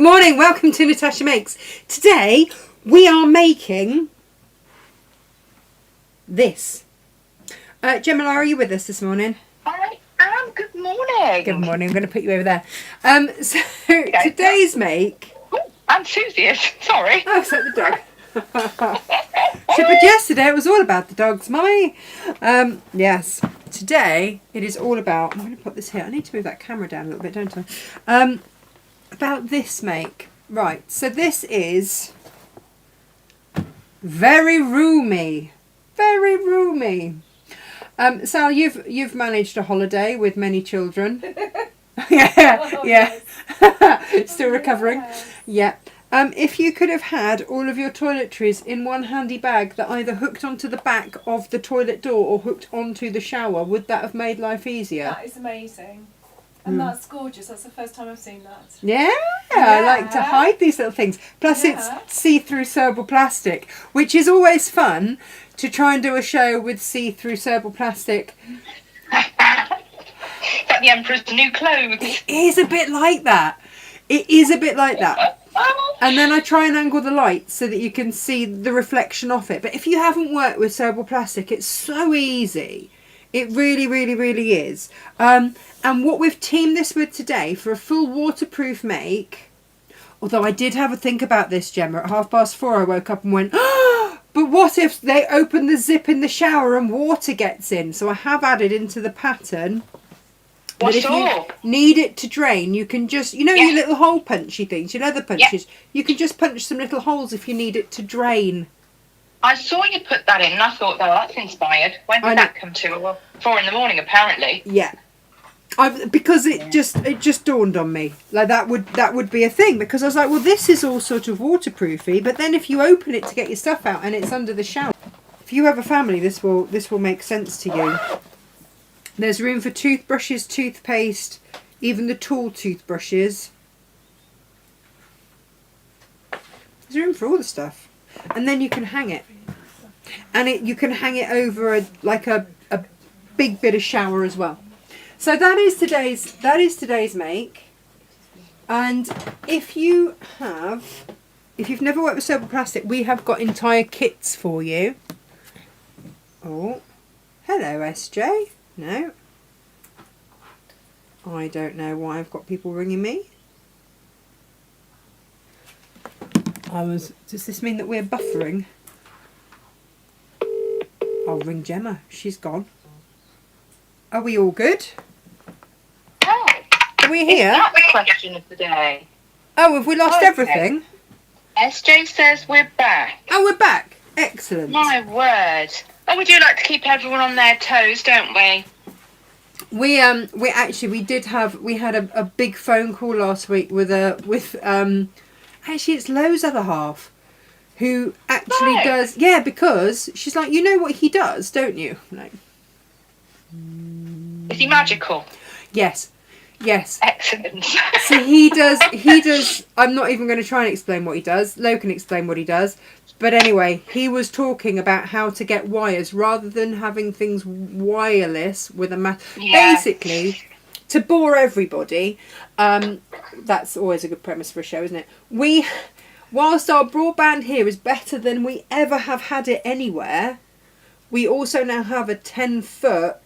Good morning, welcome to Natasha Makes. Today we are making this. Gemma, are you with us this morning? I am. Good morning. Good morning, I'm going to put you over there. So today's make... And Susie is. Sorry. Oh, so the dog. But yesterday it was all about the dogs, Mummy. Yes, today it is all about... I'm going to put this here. I need to move that camera down a little bit, don't I? About this make. Right, so this is very roomy. Very roomy. Sal, you've managed a holiday with many children. yeah. Still recovering. Yeah. If you could have had all of your toiletries in one handy bag that either hooked onto the back of the toilet door or hooked onto the shower, would that have made life easier? That is amazing. And that's gorgeous. That's the first time I've seen that. Yeah, I like to hide these little things. Plus it's see-through sewable plastic, which is always fun to try and do a show with see-through sewable plastic. Like the Emperor's New Clothes. It is a bit like that. It is a bit like that. And then I try and angle the light so that you can see the reflection off it. But if you haven't worked with sewable plastic, it's so easy. It really, really, really is. And what we've teamed this with today for a full waterproof make, although I did have a think about this, Gemma, at 4:30 I woke up and went, oh, but what if they open the zip in the shower and water gets in? So I have added into the pattern that if you need it to drain, you can just, you know, your little hole punchy things, your leather punches, you can just punch some little holes if you need it to drain. I saw you put that in and I thought, oh, that's inspired. When did that come to? Well, 4 a.m, apparently. Yeah. Because it just dawned on me. Like that would be a thing. Because I was like, well, this is all sort of waterproofy. But then if you open it to get your stuff out and it's under the shower. If you have a family, this will make sense to you. There's room for toothbrushes, toothpaste, even the tool toothbrushes. There's room for all the stuff. And then you can hang it. And you can hang it over a big bit of shower as well. So that is today's make. And if you've never worked with sewable plastic, we have got entire kits for you. Oh, hello SJ. No. I don't know why I've got people ringing me. Does this mean that we're buffering? I'll ring Gemma. She's gone. Are we all good? Oh, are we here? Is that the question of the day? Oh, have we lost everything? SJ says we're back. Oh, we're back. Excellent. My word. Oh, we do like to keep everyone on their toes, don't we? We had a big phone call last week with actually it's Lo's other half who actually does, because she's like, you know what he does, don't you? Like, is he magical? Yes. Excellent. So he does, I'm not even going to try and explain what he does. Lo can explain what he does. But anyway, he was talking about how to get wires rather than having things wireless with a basically, to bore everybody, that's always a good premise for a show, isn't it? Whilst our broadband here is better than we ever have had it anywhere, we also now have a 10-foot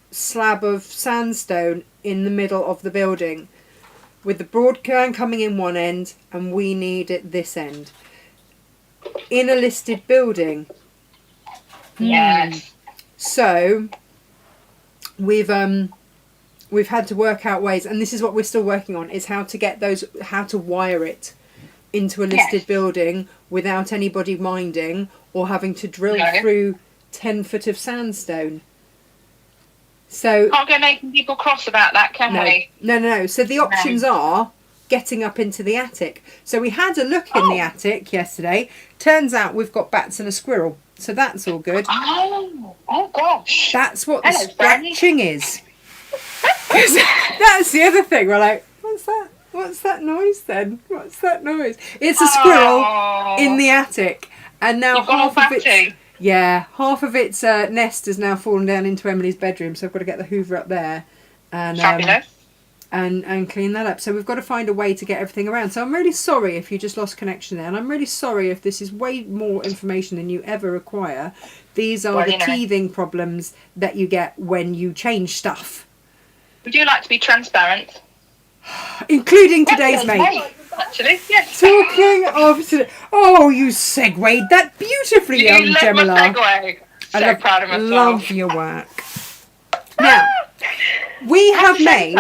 slab of sandstone in the middle of the building with the broadband coming in one end and we need it this end in a listed building. Yes. So we've had to work out ways, and this is what we're still working on, is how to wire it into a listed building without anybody minding or having to drill through 10 foot of sandstone. So can't go making people cross about that, can we? No. So the options are getting up into the attic. So we had a look in the attic yesterday. Turns out we've got bats and a squirrel. So that's all good. Oh gosh. That's what the scratching is. That's the other thing. We're like, what's that? What's that noise then? What's that noise? It's a squirrel in the attic. And now half of its nest has now fallen down into Emily's bedroom, so I've got to get the Hoover up there. And fabulous. and clean that up. So we've got to find a way to get everything around. So I'm really sorry if you just lost connection there, and I'm really sorry if this is way more information than you ever require. These are the teething problems that you get when you change stuff. Would you like to be transparent? Including today's mate. Actually, yes. Talking of today. Oh, you segued that beautifully, young Gemma. So proud of myself. Love your work. Now, we have made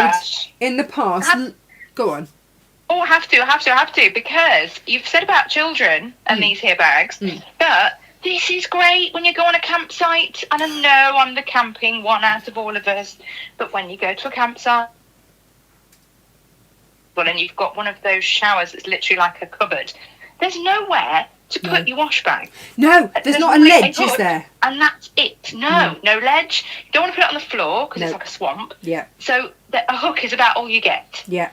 in the past. Go on. Oh, I have to, because you've said about children and these here bags, but this is great when you go on a campsite. And I know I'm the camping one out of all of us, but when you go to a campsite, well, and you've got one of those showers that's literally like a cupboard, there's nowhere to put your wash bag. No, there's not a ledge, is there? And that's it. No ledge. You don't want to put it on the floor because it's like a swamp. Yeah. So a hook is about all you get. Yeah.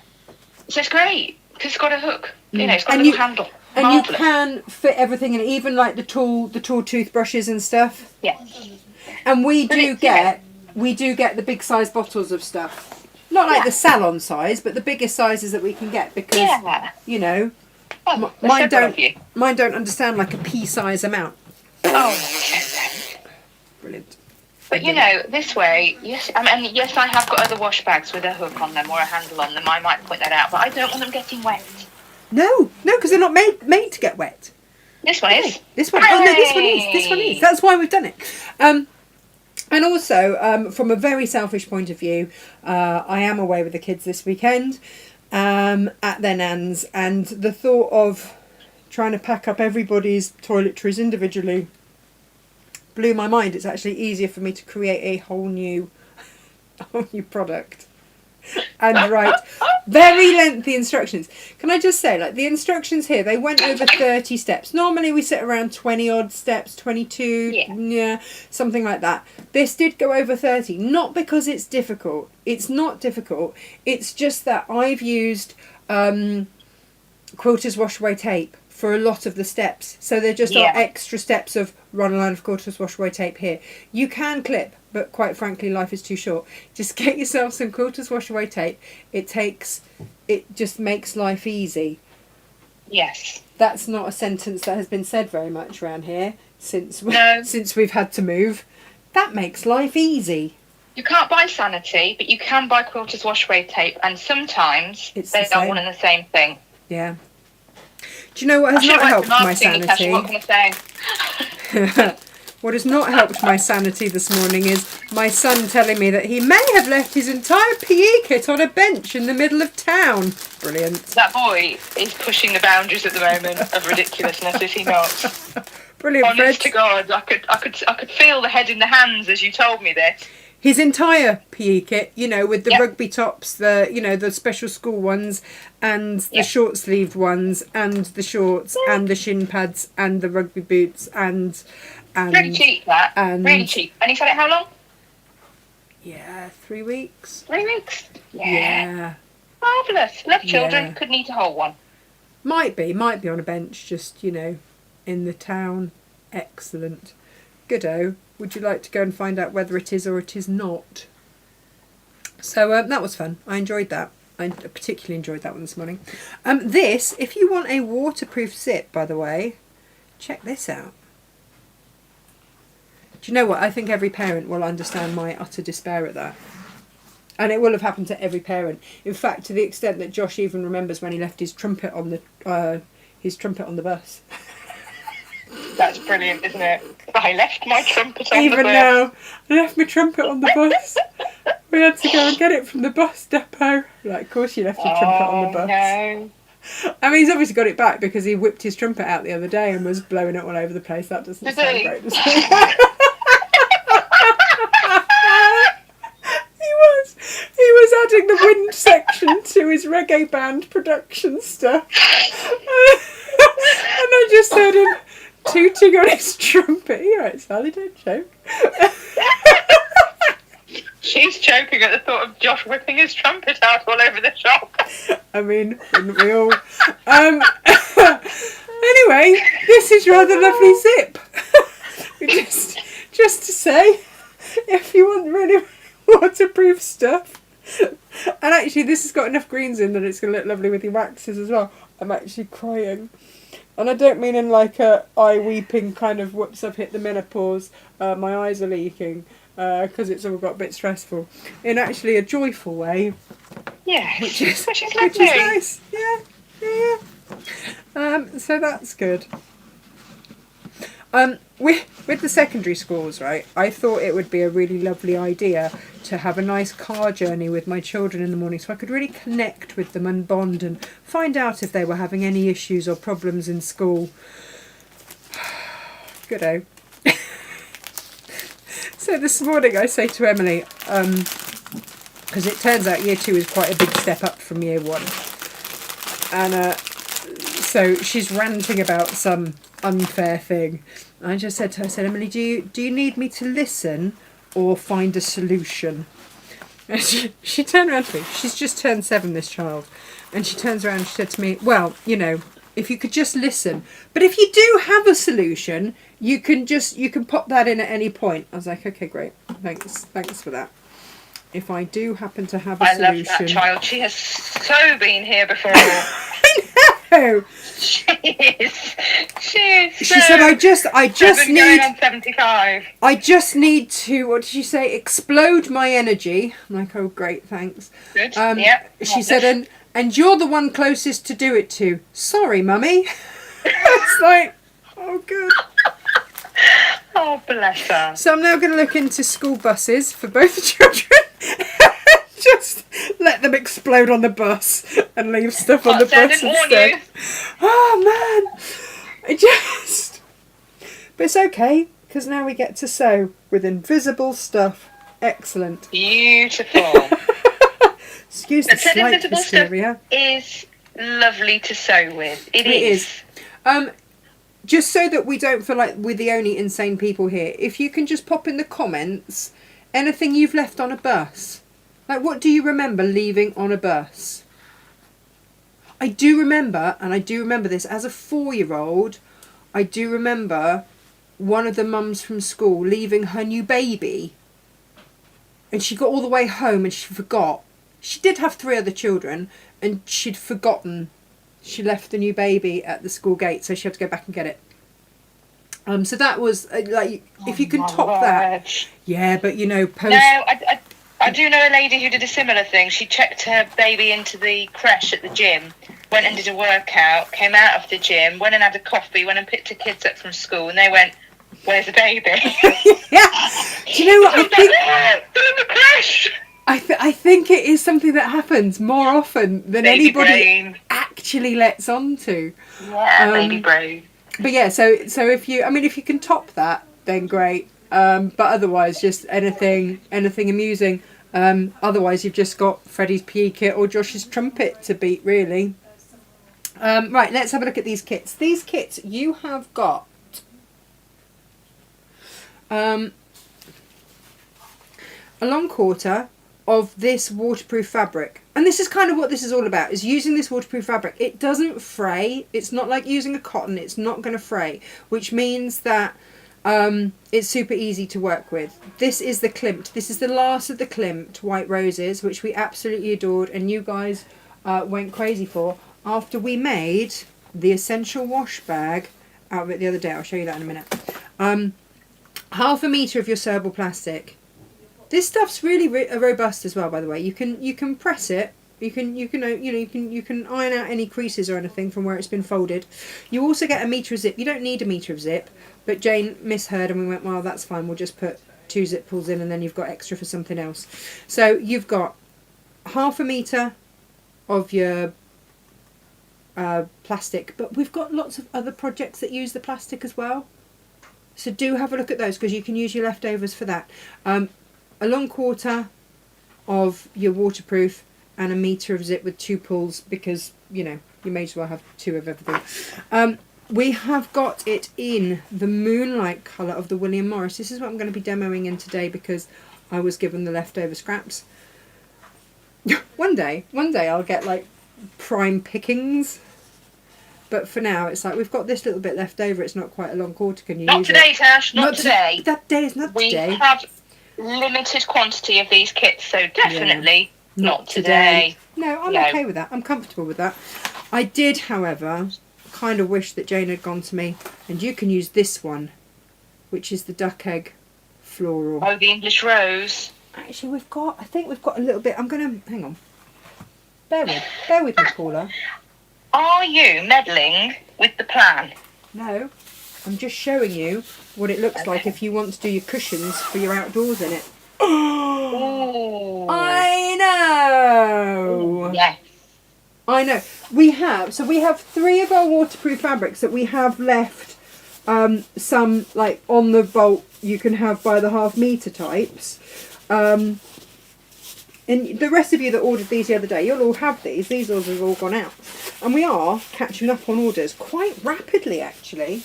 So it's great because it's got a hook. You know, it's got a little handle. And Marvellous. you can fit everything in, even like the tall toothbrushes and stuff. Yes. And we do get the big size bottles of stuff. Not like the salon size, but the biggest sizes that we can get because you know, mine don't understand like a pea size amount. Oh, brilliant. But you know, this way, yes, I have got other wash bags with a hook on them or a handle on them. I might point that out, but I don't want them getting wet. No, because they're not made to get wet. This one is. This one. Oh no, this one is. That's why we've done it. And also, from a very selfish point of view, I am away with the kids this weekend at their nan's, and the thought of trying to pack up everybody's toiletries individually blew my mind. It's actually easier for me to create a whole new product and write very lengthy instructions. Can I just say, like, the instructions here, they went over 30 steps. Normally we sit around 20 odd steps, 22, something like that. This did go over 30, not because it's difficult. It's not difficult. It's just that I've used quilters wash away tape for a lot of the steps. So there just are extra steps of run a line of quilters wash away tape here. You can clip, but quite frankly, life is too short. Just get yourself some quilters wash away tape. It just makes life easy. Yes. That's not a sentence that has been said very much around here since we've had to move. That makes life easy. You can't buy Sanity, but you can buy quilters wash away tape, and sometimes they are one and the same thing. Yeah. Do you know what has not helped my sanity? Natasha, what can I say? What has not helped my sanity this morning is my son telling me that he may have left his entire PE kit on a bench in the middle of town. Brilliant. That boy is pushing the boundaries at the moment of ridiculousness, is he not? Brilliant, Honest to God, I could feel the head in the hands as you told me this. His entire PE kit, you know, with the rugby tops, the special school ones, and the short sleeved ones, and the shorts, and the shin pads, and the rugby boots, and really cheap, that. Really cheap. And he's had it how long? Yeah, 3 weeks. 3 weeks. Yeah. Marvellous. Love children. Yeah. Could need a whole one. Might be on a bench, just, you know, in the town. Excellent. Goodo. Would you like to go and find out whether it is or it is not? So that was fun. I enjoyed that. I particularly enjoyed that one this morning. This, if you want a waterproof zip, by the way, check this out. Do you know what? I think every parent will understand my utter despair at that. And it will have happened to every parent. In fact, to the extent that Josh even remembers when he left his trumpet on the bus. That's brilliant, isn't it? I left my trumpet on the bus. Even now, I left my trumpet on the bus. We had to go and get it from the bus depot. Like, of course you left your trumpet on the bus. No. I mean, he's obviously got it back because he whipped his trumpet out the other day and was blowing it all over the place. That doesn't sound great, does it? He was adding the wind section to his reggae band production stuff. And I just heard him tooting on his trumpet. You're right, Sally, don't choke. She's choking at the thought of Josh whipping his trumpet out all over the shop. I mean, wouldn't we all? Anyway, this is rather lovely zip. Just to say, if you want really waterproof stuff, And actually, this has got enough greens in that it's going to look lovely with your waxes as well. I'm actually crying. And I don't mean in like a eye weeping kind of whoops, I've hit the menopause, my eyes are leaking, because it's all got a bit stressful. In actually a joyful way. Yeah, Which is lovely. nice. Yeah. So that's good. With the secondary schools, right, I thought it would be a really lovely idea to have a nice car journey with my children in the morning so I could really connect with them and bond and find out if they were having any issues or problems in school. Good-o. So this morning I say to Emily, because it turns out year 2 is quite a big step up from year 1. And so she's ranting about some unfair thing. I just said to her, I said, Emily, do you need me to listen or find a solution? And she turned around to me. She's just turned 7, this child. And she turns around and she said to me, well, you know, if you could just listen. But if you do have a solution, you can pop that in at any point. I was like, okay, great. Thanks for that. If I do happen to have a solution. I love that child. She has so been here before. No. She is. She said, I just need. Going on 75. I just need to. What did she say? Explode my energy. I'm like, oh, great, thanks. Good. Yep. She said, and you're the one closest to do it to. Sorry, mummy. It's like, oh, good. Oh, bless her. So I'm now going to look into school buses for both the children. Just let them explode on the bus and leave stuff on the bus instead. Oh man, but it's okay because now we get to sew with invisible stuff. Excellent. Beautiful. Excuse the slight hysteria. Is lovely to sew with. It is. Just so that we don't feel like we're the only insane people here, if you can just pop in the comments anything you've left on a bus. Like, what do you remember leaving on a bus? I do remember this, as a 4-year-old, I do remember one of the mums from school leaving her new baby. And she got all the way home and she forgot. She did have 3 other children and she'd forgotten. She left the new baby at the school gate, so she had to go back and get it. So that was, like, if you can top that. Yeah, but, you know, post... No, I do know a lady who did a similar thing. She checked her baby into the creche at the gym, went and did a workout, came out of the gym, went and had a coffee, went and picked her kids up from school, and they went, where's the baby? Yeah. Do you know what I think? Still in the creche! I think it is something that happens more often than Baby anybody brain. Actually lets on to. Yeah, baby brain. But yeah, so if you can top that, then great. But otherwise, just anything amusing. Otherwise, you've just got Freddie's PE kit or Josh's trumpet to beat, really. Right, let's have a look at these kits. These kits, you have got a long quarter of this waterproof fabric. And this is kind of what this is all about, is using this waterproof fabric. It doesn't fray. It's not like using a cotton. It's not going to fray, which means that it's super easy to work with. This is the Klimt. This is the last of the Klimt White Roses, which we absolutely adored and you guys went crazy for after we made the Essential Wash Bag out of it the other day. I'll show you that in a minute. 1/2 metre of your sewable plastic. This stuff's really robust as well, by the way. You can press it. You can iron out any creases or anything from where it's been folded. You also get 1 metre of zip. You don't need 1 metre of zip, but Jane misheard and we went, well, that's fine. We'll just put 2 zip pulls in and then you've got extra for something else. So you've got 1/2 metre of your plastic, but we've got lots of other projects that use the plastic as well. So do have a look at those because you can use your leftovers for that. A long quarter of your waterproof and 1 metre of zip with 2 pulls because, you know, you may as well have 2 of everything. We have got it in the moonlight colour of the William Morris. This is what I'm going to be demoing in today because I was given the leftover scraps. One day I'll get like prime pickings. But for now, it's like we've got this little bit left over. It's not quite a long quarter. Can you Not use today, it? Tash. Not today. That day is not We today. have limited quantity of these kits, so definitely Not today. No, I'm No. okay with that. I'm comfortable with that. I did, however, kind of wish that Jane had gone to me, and you can use this one, which is the duck egg floral. Oh, the English rose. Actually, I think we've got a little bit. I'm going to, hang on. Bear with me, Paula. Are you meddling with the plan? No, I'm just showing you what it looks like if you want to do your cushions for your outdoors in it. Oh, I know. yes. I know. We have 3 of our waterproof fabrics that we have left. Some like on the vault you can have by the half metre types. And the rest of you that ordered these the other day, you'll all have these. These orders have all gone out. And we are catching up on orders quite rapidly, actually,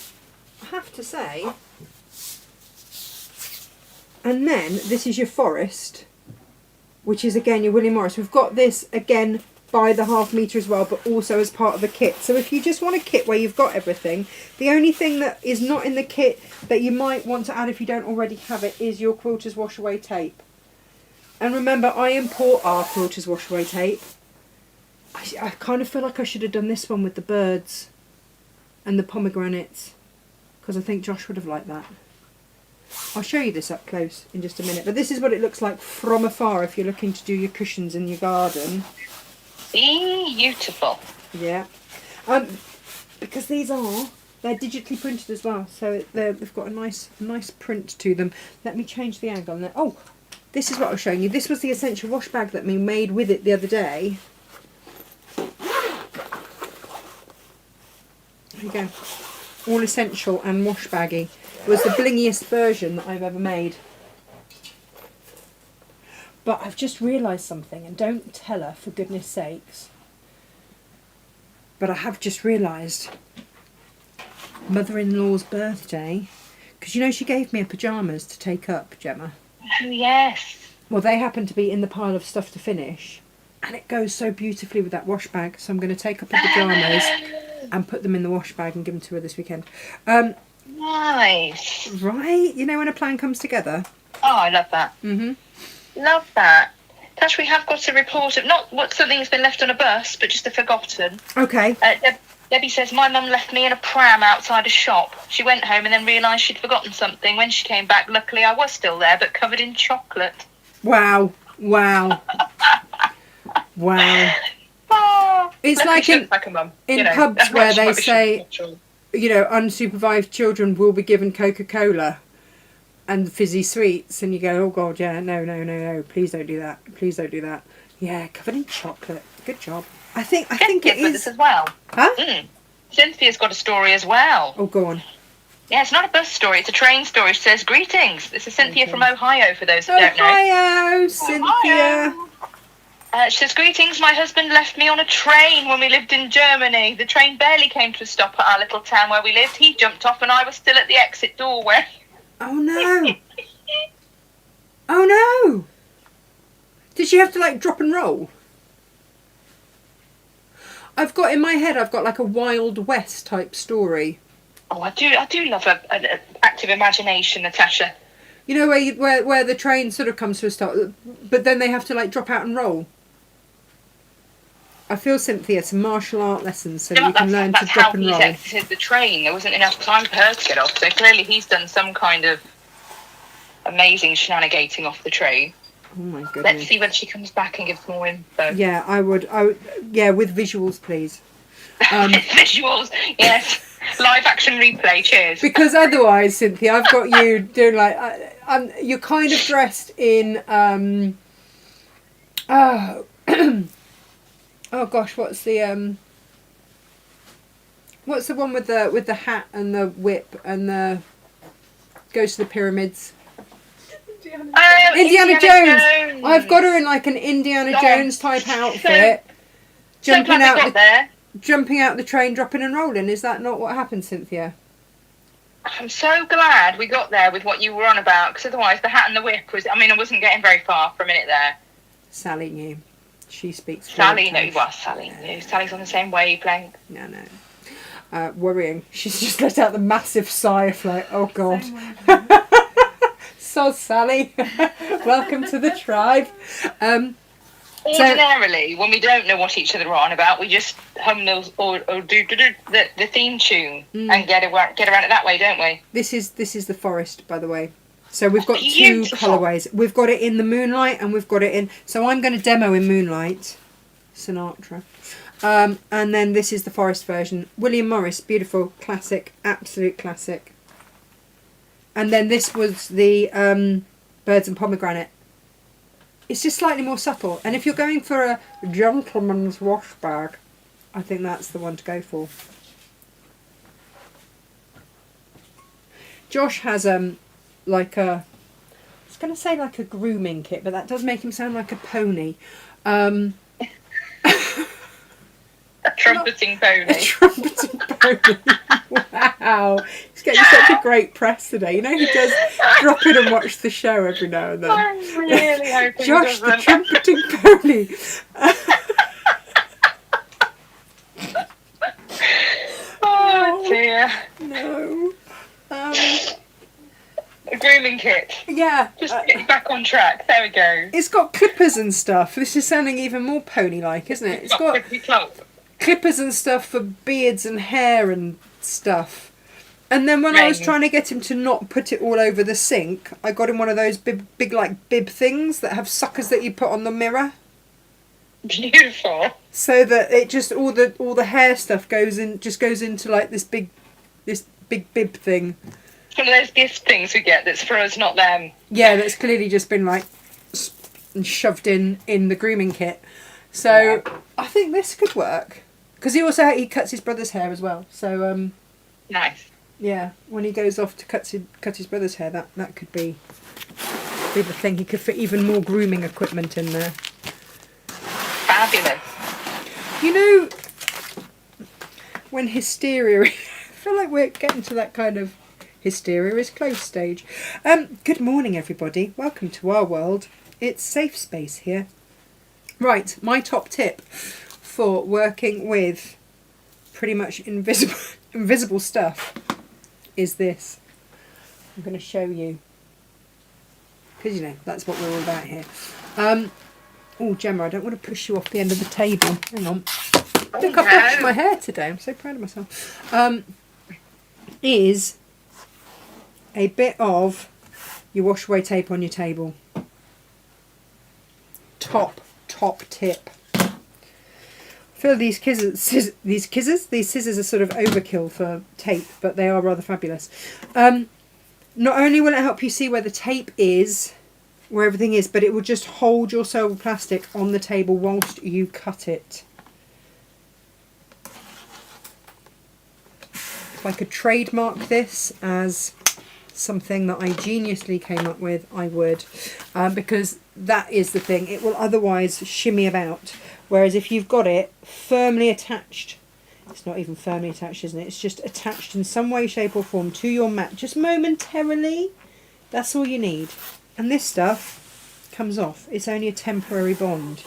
I have to say. And then this is your forest, which is again your William Morris. We've got this again by the half metre as well, but also as part of a kit. So if you just want a kit where you've got everything, the only thing that is not in the kit that you might want to add if you don't already have it is your quilters wash away tape. And remember, I import our quilters wash away tape. I kind of feel like I should have done this one with the birds and the pomegranates, because I think Josh would have liked that. I'll show you this up close in just a minute, but this is what it looks like from afar if you're looking to do your cushions in your garden. Beautiful. Yeah. Because they're digitally printed as well, so they've got a nice print to them. Let me change the angle on there. Oh, this is what I was showing you. This was the essential wash bag that we made with it the other day. There you go. All essential and wash baggy. It was the blingiest version that I've ever made. But I've just realised something, and don't tell her for goodness sakes. But I have just realised mother-in-law's birthday, because you know she gave me a pyjamas to take up, Gemma. Oh, yes. Well, they happen to be in the pile of stuff to finish, and it goes so beautifully with that wash bag. So I'm going to take up the pyjamas and put them in the wash bag and give them to her this weekend. Nice. Right? You know when a plan comes together? Oh, I love that. Mm-hmm. Love that. Tash, we have got a report of not what something's been left on a bus, but just a forgotten. Okay. Debbie says, my mum left me in a pram outside a shop. She went home and then realised she'd forgotten something. When she came back, luckily I was still there, but covered in chocolate. Wow. Wow. Wow. Oh, It's like in pubs where they say, you know, unsupervised children will be given Coca-Cola and fizzy sweets, and you go, oh God, yeah, no, please don't do that. Please don't do that. Yeah, covered in chocolate. Good job. I think it is. This as well. Huh? Cynthia's got a story as well. Oh, go on. Yeah, it's not a bus story, it's a train story. She says, greetings. This is Cynthia from Ohio, for those that don't know. Ohio, Cynthia. She says, greetings, my husband left me on a train when we lived in Germany. The train barely came to a stop at our little town where we lived. He jumped off and I was still at the exit doorway. Oh, no. Oh, no. Did she have to, like, drop and roll? I've got like a Wild West type story. Oh, I do love an active imagination, Natasha. You know, where the train sort of comes to a stop, but then they have to, like, drop out and roll. I feel, Cynthia, some martial art lessons so you can learn to drop and roll. That's how he exited the train. There wasn't enough time for her to get off, so clearly he's done some kind of amazing shenanigating off the train. Oh my goodness. Let's see when she comes back and gives more info. Yeah, I would, yeah, with visuals, please. Visuals, yes. Live action replay, cheers. Because otherwise, Cynthia, I've got you doing like, you're kind of dressed in, oh gosh, what's the one with the hat and the whip and the goes to the pyramids? Indiana Jones. I've got her in like an Indiana Jones type outfit, jumping out the train, dropping and rolling. Is that not what happened, Cynthia? I'm so glad we got there with what you were on about, because otherwise the hat and the whip was, I wasn't getting very far for a minute there. Sally knew. She speaks. Sally knew. Well, Sally knew. Sally's on the same wavelength. No. Worrying. She's just let out the massive sigh of like, oh God. So Sally, welcome to the tribe. Ordinarily, when we don't know what each other are on about, we just hum those or do the theme tune and get around it that way, don't we? This is the forest, by the way. So we've got Beautiful. 2 colourways. We've got it in the Moonlight and we've got it in... So I'm going to demo in Moonlight. Sinatra. And then this is the forest version. William Morris, beautiful, classic, absolute classic. And then this was the Birds and Pomegranate. It's just slightly more subtle. And if you're going for a gentleman's wash bag, I think that's the one to go for. Josh has like a... I was going to say like a grooming kit, but that does make him sound like a pony. A trumpeting pony. A trumpeting pony. Wow. He's getting such a great press today. You know, he does drop in and watch the show every now and then. I'm really hoping Josh, he the doesn't. trumpeting pony. Oh dear. No. A grooming kit. Yeah. Just get back on track. There we go. It's got clippers and stuff. This is sounding even more pony-like, isn't it? It's got Pretty close. clippers and stuff for beards and hair and stuff. And then when I was trying to get him to not put it all over the sink, I got him one of those big like bib things that have suckers that you put on the mirror, Beautiful. so that it just all the hair stuff goes into like this big bib thing. It's one of those gift things we get that's for us, not them. Yeah, that's clearly just been like shoved in the grooming kit. So I think this could work because he cuts his brother's hair as well. So Nice. yeah, when he goes off to cut his brother's hair, that could be the thing. He could fit even more grooming equipment in there. Fabulous. You know, when hysteria... I feel like we're getting to that kind of hysteria is close stage. Good morning, everybody. Welcome to our world. It's safe space here. Right, my top tip for working with pretty much invisible stuff is this. I'm going to show you. Because, you know, that's what we're all about here. Oh, Gemma, I don't want to push you off the end of the table. Hang on. I think I've brushed my hair today. I'm so proud of myself. Is a bit of your wash away tape on your table. Top tip. I feel these scissors are sort of overkill for tape, but they are rather fabulous. Not only will it help you see where the tape is, where everything is, but it will just hold your sewable plastic on the table whilst you cut it. If I could trademark this as something that I geniusly came up with, I would, because that is the thing. It will otherwise shimmy about, whereas if you've got it firmly attached, it's not even firmly attached, isn't it? It's just attached in some way, shape or form to your mat, just momentarily. That's all you need. And this stuff comes off. It's only a temporary bond,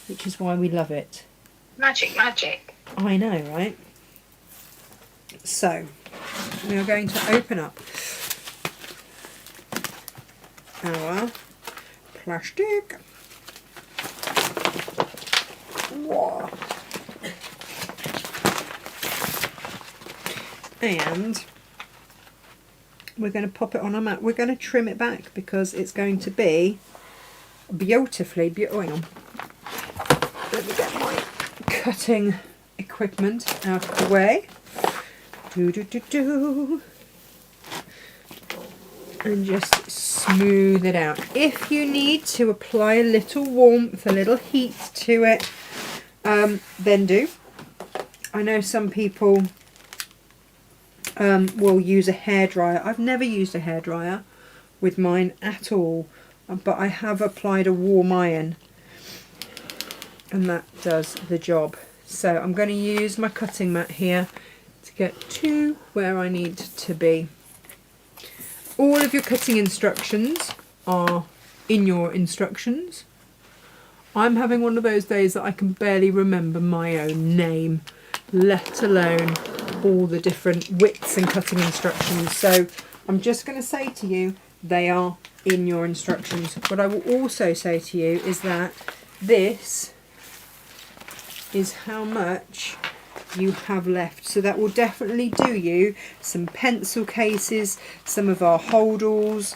which is why we love it. Magic. I know, right? So, we are going to open up our plastic. Whoa. And we're going to pop it on our mat. We're going to trim it back because it's going to be beautifully hang on. Let me get my cutting equipment out of the way. And just smooth it out. If you need to apply a little warmth, a little heat to it, then do. I know some people will use a hairdryer. I've never used a hairdryer with mine at all, but I have applied a warm iron and that does the job. So I'm going to use my cutting mat here to get to where I need to be. All of your cutting instructions are in your instructions. I'm having one of those days that I can barely remember my own name, let alone all the different widths and cutting instructions. So I'm just going to say to you, they are in your instructions. What I will also say to you is that this is how much you have left. So that will definitely do you some pencil cases, some of our holdalls,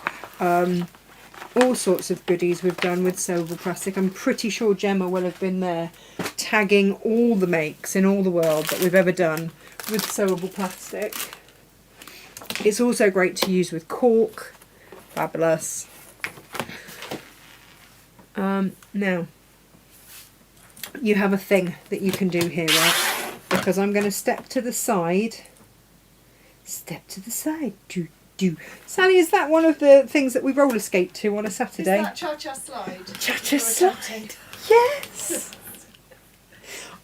all sorts of goodies we've done with sewable plastic. I'm pretty sure Gemma will have been there tagging all the makes in all the world that we've ever done with sewable plastic. It's also great to use with cork. Fabulous. Now, you have a thing that you can do here, right? Because I'm going to step to the side. Step to the side. Do. Sally, is that one of the things that we roller skate to on a Saturday? Is that cha-cha slide? Cha-cha slide. Yes.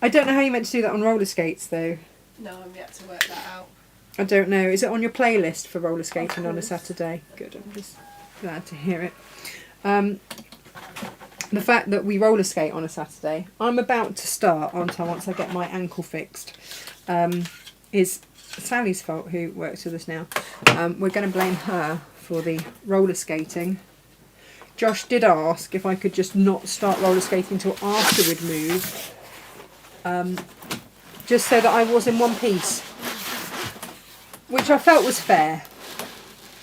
I don't know how you meant to do that on roller skates, though. No, I'm yet to work that out. I don't know. Is it on your playlist for roller skating on a course. Saturday? Good. I'm just glad to hear it. The fact that we roller skate on a Saturday, I'm about to start, aren't I, once I get my ankle fixed, is Sally's fault, who works with us now. We're going to blame her for the roller skating. Josh did ask if I could just not start roller skating until after we'd moved, just so that I was in one piece, which I felt was fair.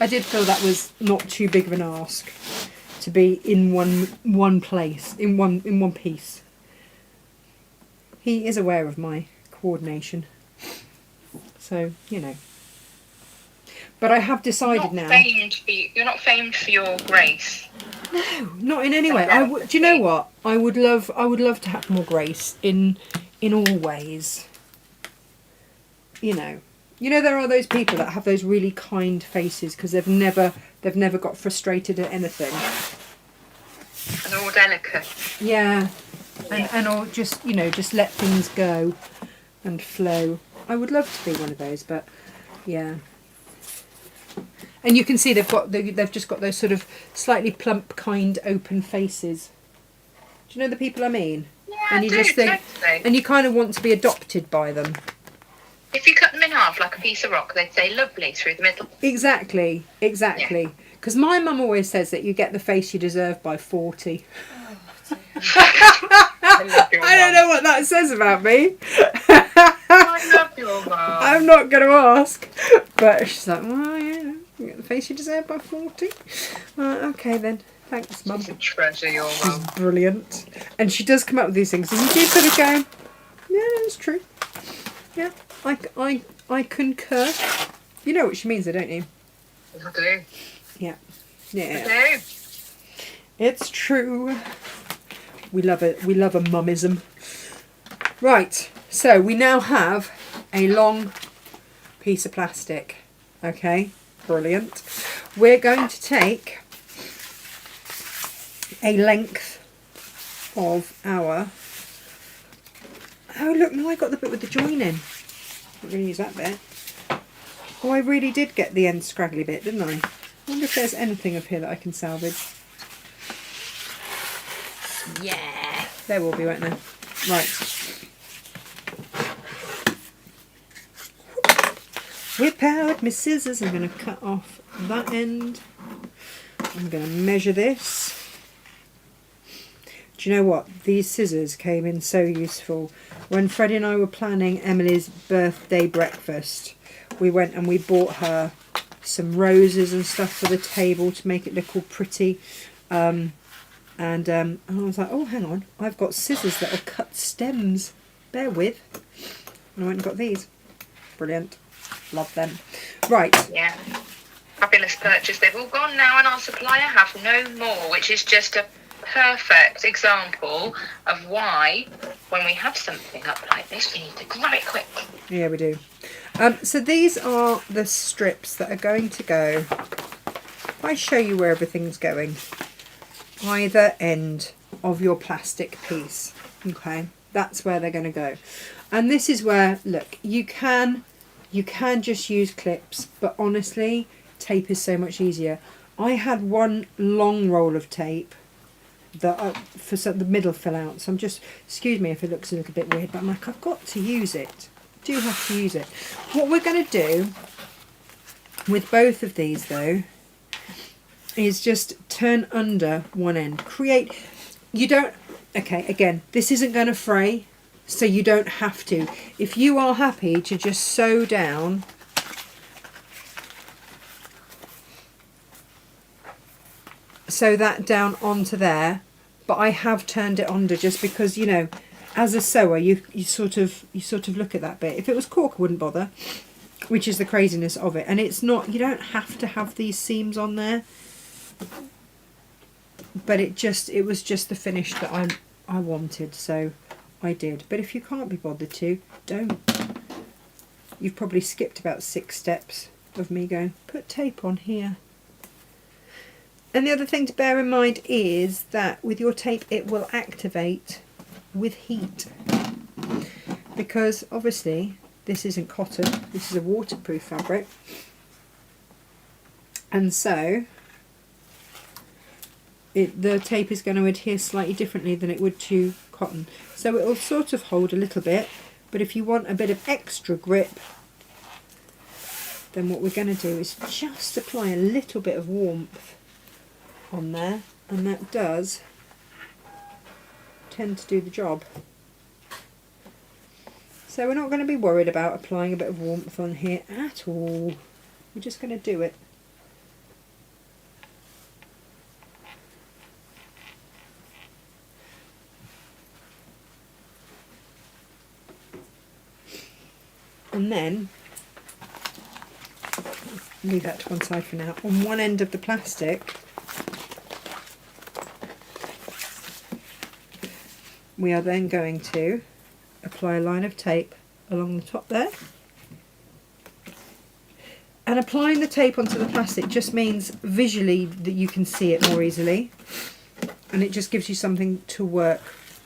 I did feel that was not too big of an ask to be in one place, in one piece. He is aware of my coordination, so you know. But I have decided now. You're not famed for your grace. No, not in any way. Do you know what? I would love to have more grace in all ways. You know, there are those people that have those really kind faces because they've never got frustrated at anything. And all delicate. Yeah, and all just just let things go and flow. I would love to be one of those, but yeah. And you can see they've just got those sort of slightly plump, kind, open faces. Do you know the people I mean? Yeah, and you just think, totally. and you kind of want to be adopted by them. If you cut them in half like a piece of rock, they'd say lovely through the middle. Exactly. Because my mum always says that you get the face you deserve by 40. I don't know what that says about me. I love your mum. I'm not going to ask. But she's like, oh yeah, you get the face you deserve by 40. Okay then. Thanks, Mum. She's a treasure, your She's mum. brilliant. And she does come up with these things. And you do sort of go, yeah, that's true. Yeah, I concur. You know what she means, though, don't you? I do. Yeah. I do. It's true. We love it. We love a mummism. Right. So we now have a long piece of plastic. Okay. Brilliant. We're going to take a length of our... Oh, look. No, I got the bit with the join in. I'm going to use that bit. Oh, I really did get the end scraggly bit, didn't I? I wonder if there's anything up here that I can salvage. Yeah, there will be, won't there? Right. Whip out my scissors. I'm going to cut off that end. I'm going to measure this. Do you know what? These scissors came in so useful. When Freddie and I were planning Emily's birthday breakfast, we went and we bought her some roses and stuff for the table to make it look all pretty. And I was like, oh, hang on, I've got scissors that will cut stems. Bear with. And I went and got these. Brilliant. Love them. Right. Yeah. Fabulous purchase. They've all gone now and our supplier have no more, which is just a perfect example of why, when we have something up like this, we need to grab it quick. Yeah, we do. So these are the strips that are going to go. If I show you where everything's going, either end of your plastic piece. Okay, that's where they're going to go. And this is where, look, you can just use clips, but honestly, tape is so much easier. I had one long roll of tape that for the middle fell out, so I'm just, excuse me if it looks a little bit weird, but I'm like, I've got to use it. Do have to use it. What we're going to do with both of these though is just turn under one end. Create, you don't, Okay, again, this isn't going to fray, so you don't have to. If you are happy to just sew down, sew that down onto there, but I have turned it under just because, you know, as a sewer, you sort of look at that bit. If it was cork, I wouldn't bother, which is the craziness of it. And it's not, you don't have to have these seams on there, but it was just the finish that I wanted, so I did. But if you can't be bothered to, don't. You've probably skipped about 6 steps of me going, put tape on here. And the other thing to bear in mind is that with your tape it will activate with heat, because obviously this isn't cotton, this is a waterproof fabric, and so the tape is going to adhere slightly differently than it would to cotton. So it will sort of hold a little bit, but if you want a bit of extra grip, then what we're going to do is just apply a little bit of warmth on there, and that does tend to do the job. So we're not going to be worried about applying a bit of warmth on here at all. We're just going to do it. And then leave that to one side for now. On one end of the plastic, we are then going to apply a line of tape along the top there. And applying the tape onto the plastic just means visually that you can see it more easily, and it just gives you something to work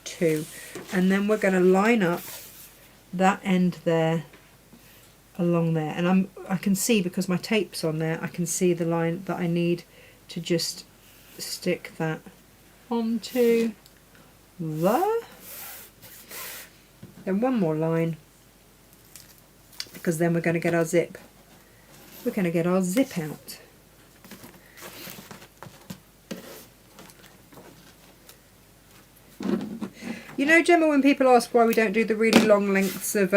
to. And then we're going to line up that end there along there, and I can see, because my tape's on there, I can see the line that I need to just stick that onto there. Then one more line, because then we're going to get our zip. We're going to get our zip out. You know, Gemma, when people ask why we don't do the really long lengths of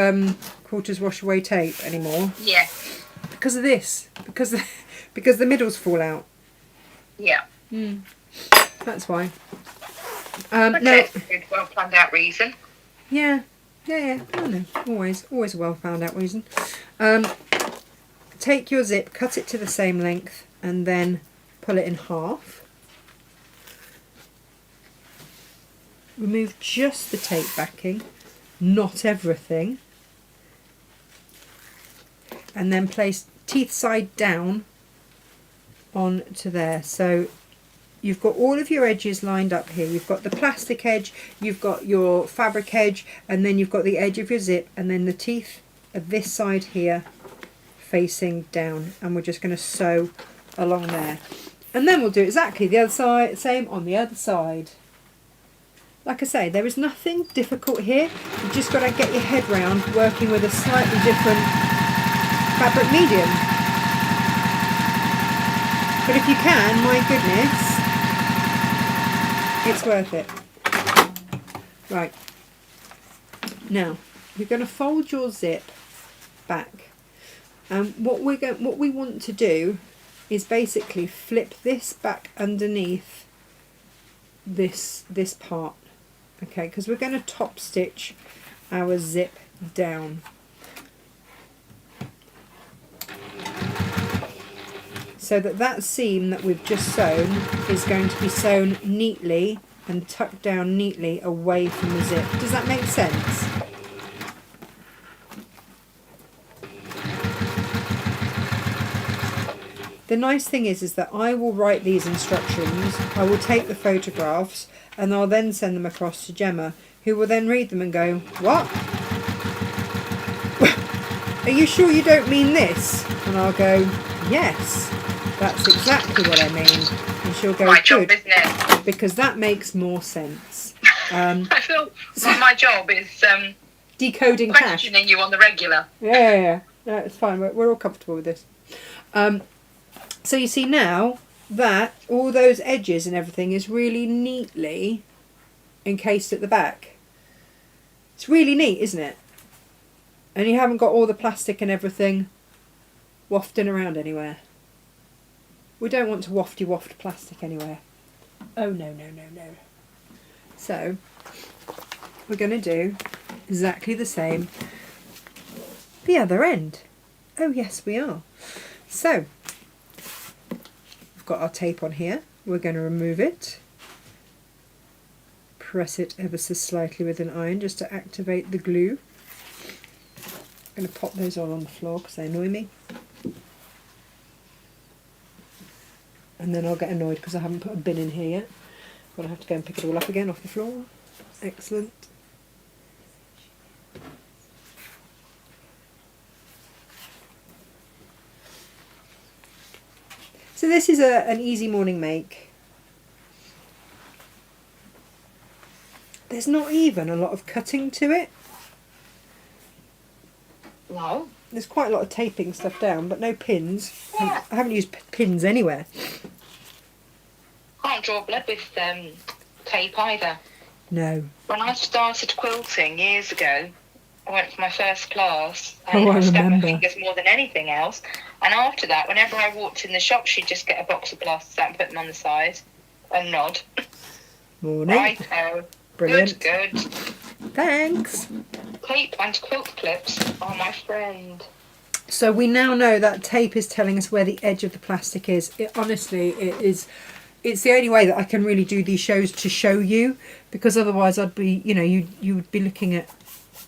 quarters wash away tape anymore? Yeah. Because of this. Because the middles fall out. Yeah. That's why. Okay, good, well planned out reason. Yeah. I know. Always a well found out reason. Take your zip, cut it to the same length, and then pull it in half. Remove just the tape backing, not everything, and then place teeth side down onto there. So you've got all of your edges lined up here. You've got the plastic edge, you've got your fabric edge, and then you've got the edge of your zip, and then the teeth are this side here facing down, and we're just going to sew along there. And then we'll do exactly the other side, same on the other side. Like I say, there is nothing difficult here. You've just got to get your head round working with a slightly different fabric medium. But if you can, my goodness, it's worth it. Right. Now, you're going to fold your zip back. And what we want to do is basically flip this back underneath this part. Okay, because we're going to top stitch our zip down. So that seam that we've just sewn is going to be sewn neatly and tucked down neatly away from the zip. Does that make sense? The nice thing is that I will write these instructions, I will take the photographs, and I'll then send them across to Gemma, who will then read them and go, "What? Are you sure you don't mean this?" And I'll go, "Yes, that's exactly what I mean." And she'll go, My job, "Good, isn't it?" because that makes more sense. I feel my job is Decoding cash. questioning you on the regular. Yeah. No, it's fine. We're all comfortable with this. So you see now that all those edges and everything is really neatly encased at the back. It's really neat, isn't it? And you haven't got all the plastic and everything wafting around anywhere. We don't want to waft plastic anywhere. Oh no, no, no, no. So we're going to do exactly the same the other end. Oh yes, we are. So we've got our tape on here. We're going to remove it. Press it ever so slightly with an iron just to activate the glue. I'm going to pop those all on the floor because they annoy me. And then I'll get annoyed because I haven't put a bin in here yet. But I have to go and pick it all up again off the floor. Excellent. So this is an easy morning make. There's not even a lot of cutting to it. No. There's quite a lot of taping stuff down, but no pins. Yeah. I haven't used pins anywhere. Can't draw blood with tape either. No. When I started quilting years ago, I went for my first class Oh, and I I stuck my remember. fingers more than anything else. And after that, whenever I walked in the shop, she'd just get a box of plasters out and put them on the side and nod. Morning. Righto. Brilliant. Good, good. Thanks. Tape and quilt clips are my friend. So we now know that tape is telling us where the edge of the plastic is. It honestly, it is. It's the only way that I can really do these shows to show you, because otherwise I'd be, you know, you would be looking at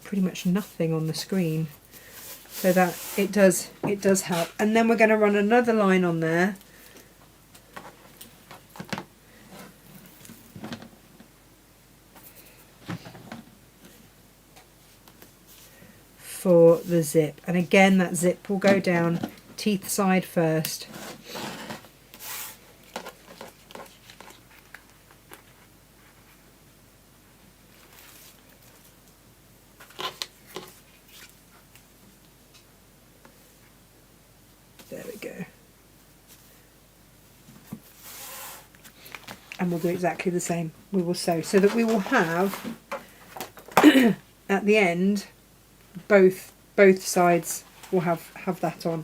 pretty much nothing on the screen. So that it does help. And then we're going to run another line on there. For the zip, and again that zip will go down teeth side first. There we go. And we'll do exactly the same. We will sew so that we will have at the end both sides will have that on.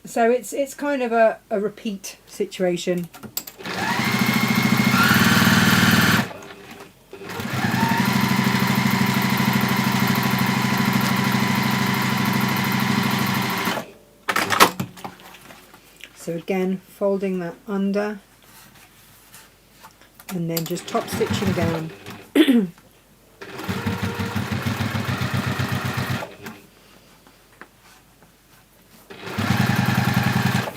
So it's kind of a repeat situation. So again, folding that under and then just top stitching down.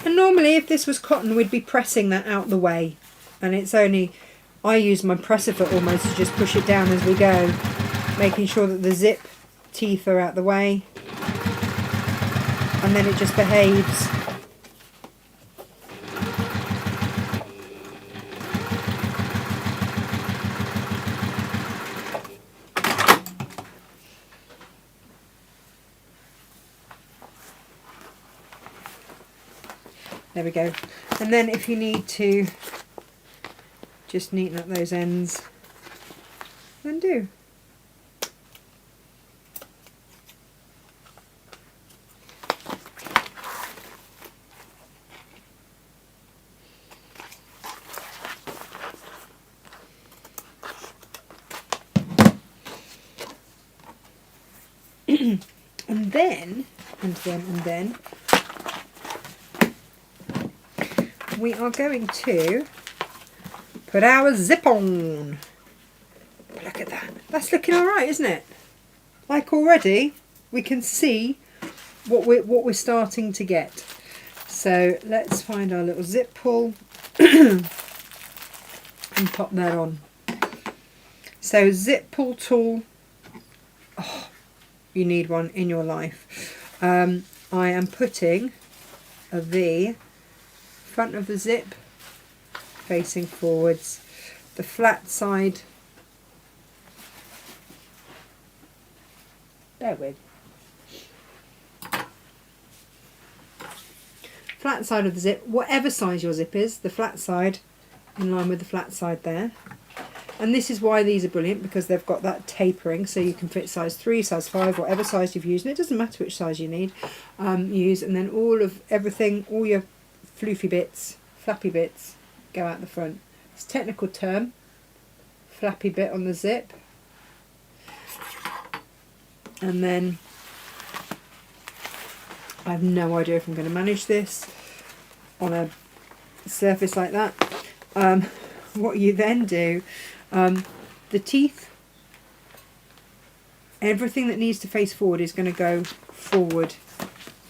And normally if this was cotton we'd be pressing that out the way, and it's only, I use my presser foot almost to just push it down as we go, making sure that the zip teeth are out the way, and then it just behaves. There we go. And then if you need to just neaten up those ends, then do. And then we are going to put our zip on. Look at that. That's looking all right, isn't it? Like already we can see what we're starting to get. So let's find our little zip pull and pop that on. So zip pull tool. Oh, you need one in your life. I am putting a V, front of the zip facing forwards, the flat side, bear with, flat side of the zip, whatever size your zip is, the flat side in line with the flat side there, And this is why these are brilliant, because they've got that tapering, so you can fit size 3, size 5, whatever size you've used, and it doesn't matter which size you need, use, and then all of everything, all your floofy bits, flappy bits, go out the front. It's a technical term, flappy bit on the zip, and then I have no idea if I'm going to manage this on a surface like that. What you then do, the teeth, everything that needs to face forward is going to go forward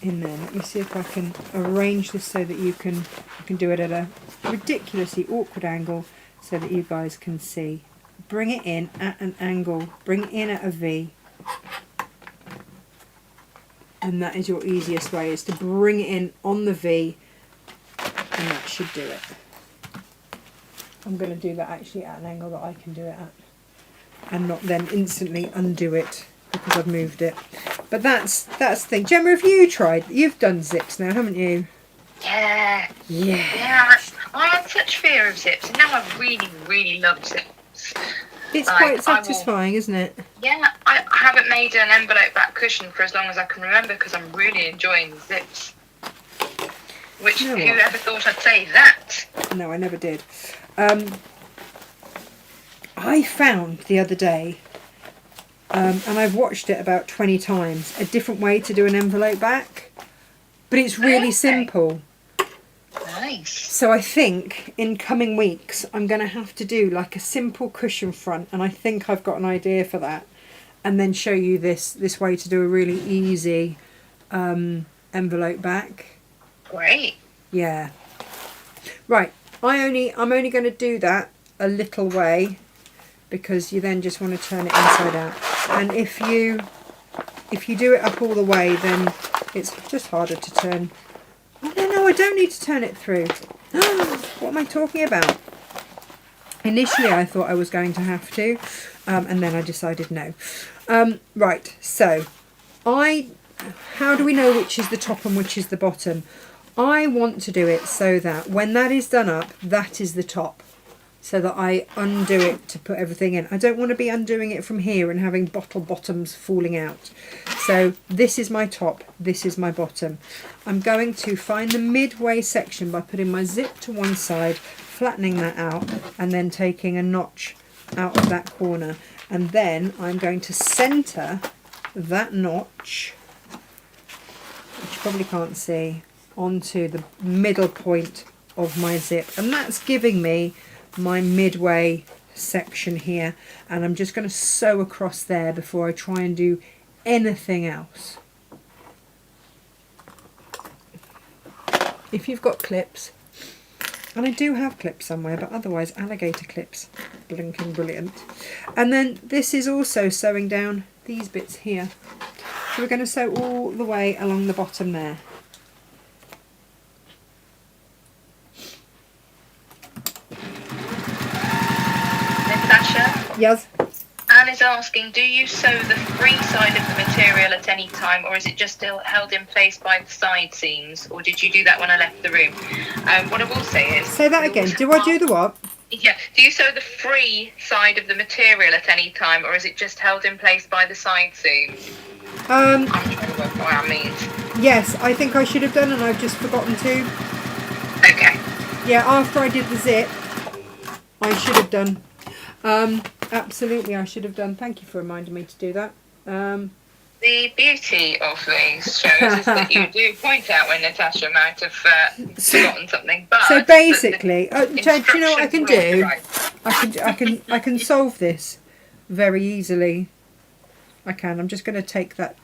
in there. Let me see if I can arrange this so that you can do it at a ridiculously awkward angle so that you guys can see. Bring it in at an angle, bring it in at a V, and that is your easiest way, is to bring it in on the V, and that should do it. I'm going to do that actually at an angle that I can do it at, and not then instantly undo it because I've moved it. But that's the thing. Gemma, have you tried? You've done zips now, haven't you? Yeah. Yeah. I had such fear of zips, and now I really, really love zips. It's quite satisfying, isn't it? Yeah, I haven't made an envelope back cushion for as long as I can remember because I'm really enjoying zips. Which, You know who what? ever thought I'd say that? No, I never did. I found the other day, and I've watched it about 20 times, a different way to do an envelope back, but it's really Okay. simple. Nice. So I think in coming weeks I'm going to have to do like a simple cushion front, and I think I've got an idea for that, and then show you this way to do a really easy envelope back. Great. Yeah. Right. I'm only going to do that a little way, because you then just want to turn it inside out. And if you do it up all the way, then it's just harder to turn. Oh, no, I don't need to turn it through. What am I talking about? Initially, I thought I was going to have to, and then I decided no. Right. So, how do we know which is the top and which is the bottom? I want to do it so that when that is done up, that is the top, so that I undo it to put everything in. I don't want to be undoing it from here and having bottle bottoms falling out. So this is my top, this is my bottom. I'm going to find the midway section by putting my zip to one side, flattening that out, and then taking a notch out of that corner. And then I'm going to centre that notch, which you probably can't see, onto the middle point of my zip, and that's giving me my midway section here, and I'm just going to sew across there before I try and do anything else. If you've got clips, and I do have clips somewhere, but otherwise alligator clips, blinking brilliant. And then this is also sewing down these bits here, so we're going to sew all the way along the bottom there. Natasha? Yes. Anne is asking, do you sew the free side of the material at any time, or is it just still held in place by the side seams, or did you do that when I left the room? What I will say is... Say that again. Do I do the what? Yeah. Do you sew the free side of the material at any time, or is it just held in place by the side seams? I'm trying to work out what that means. Yes, I think I should have done, and I've just forgotten to. Okay. Yeah, after I did the zip, I should have done. Absolutely, I should have done. Thank you for reminding me to do that. The beauty of these shows is that you do point out when Natasha might have forgotten something. But So basically, do you know what I can instructions do? I can solve this very easily. I can. I'm just going to take that.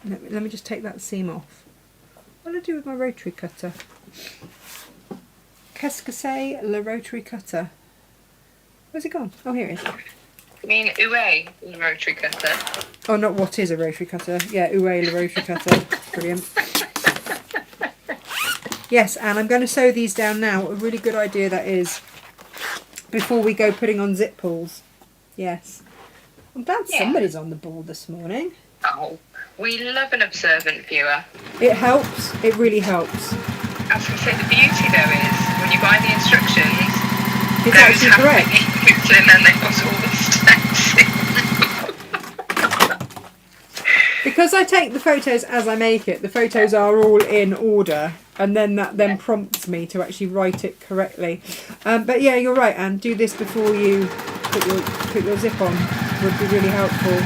Let me just take that seam off. What do I do with my rotary cutter? Qu'est-ce que c'est le rotary cutter? Where's it gone? Oh, here it is. I mean, oué, the rotary cutter. Oh, not what is a rotary cutter. Yeah, oué, le rotary cutter. Brilliant. Yes, and I'm going to sew these down now. What a really good idea that is. Before we go putting on zip pulls. Yes. I'm glad somebody's on the ball this morning. Oh, we love an observant viewer. It helps. It really helps. As we say, the beauty though is when you buy the instructions, It's those actually have correct. been used. photo and then they've got all the stacks in. Because I take the photos as I make it, the photos are all in order, and then that then prompts me to actually write it correctly. But yeah, you're right, Anne. Do this before you put your zip on. Would be really helpful.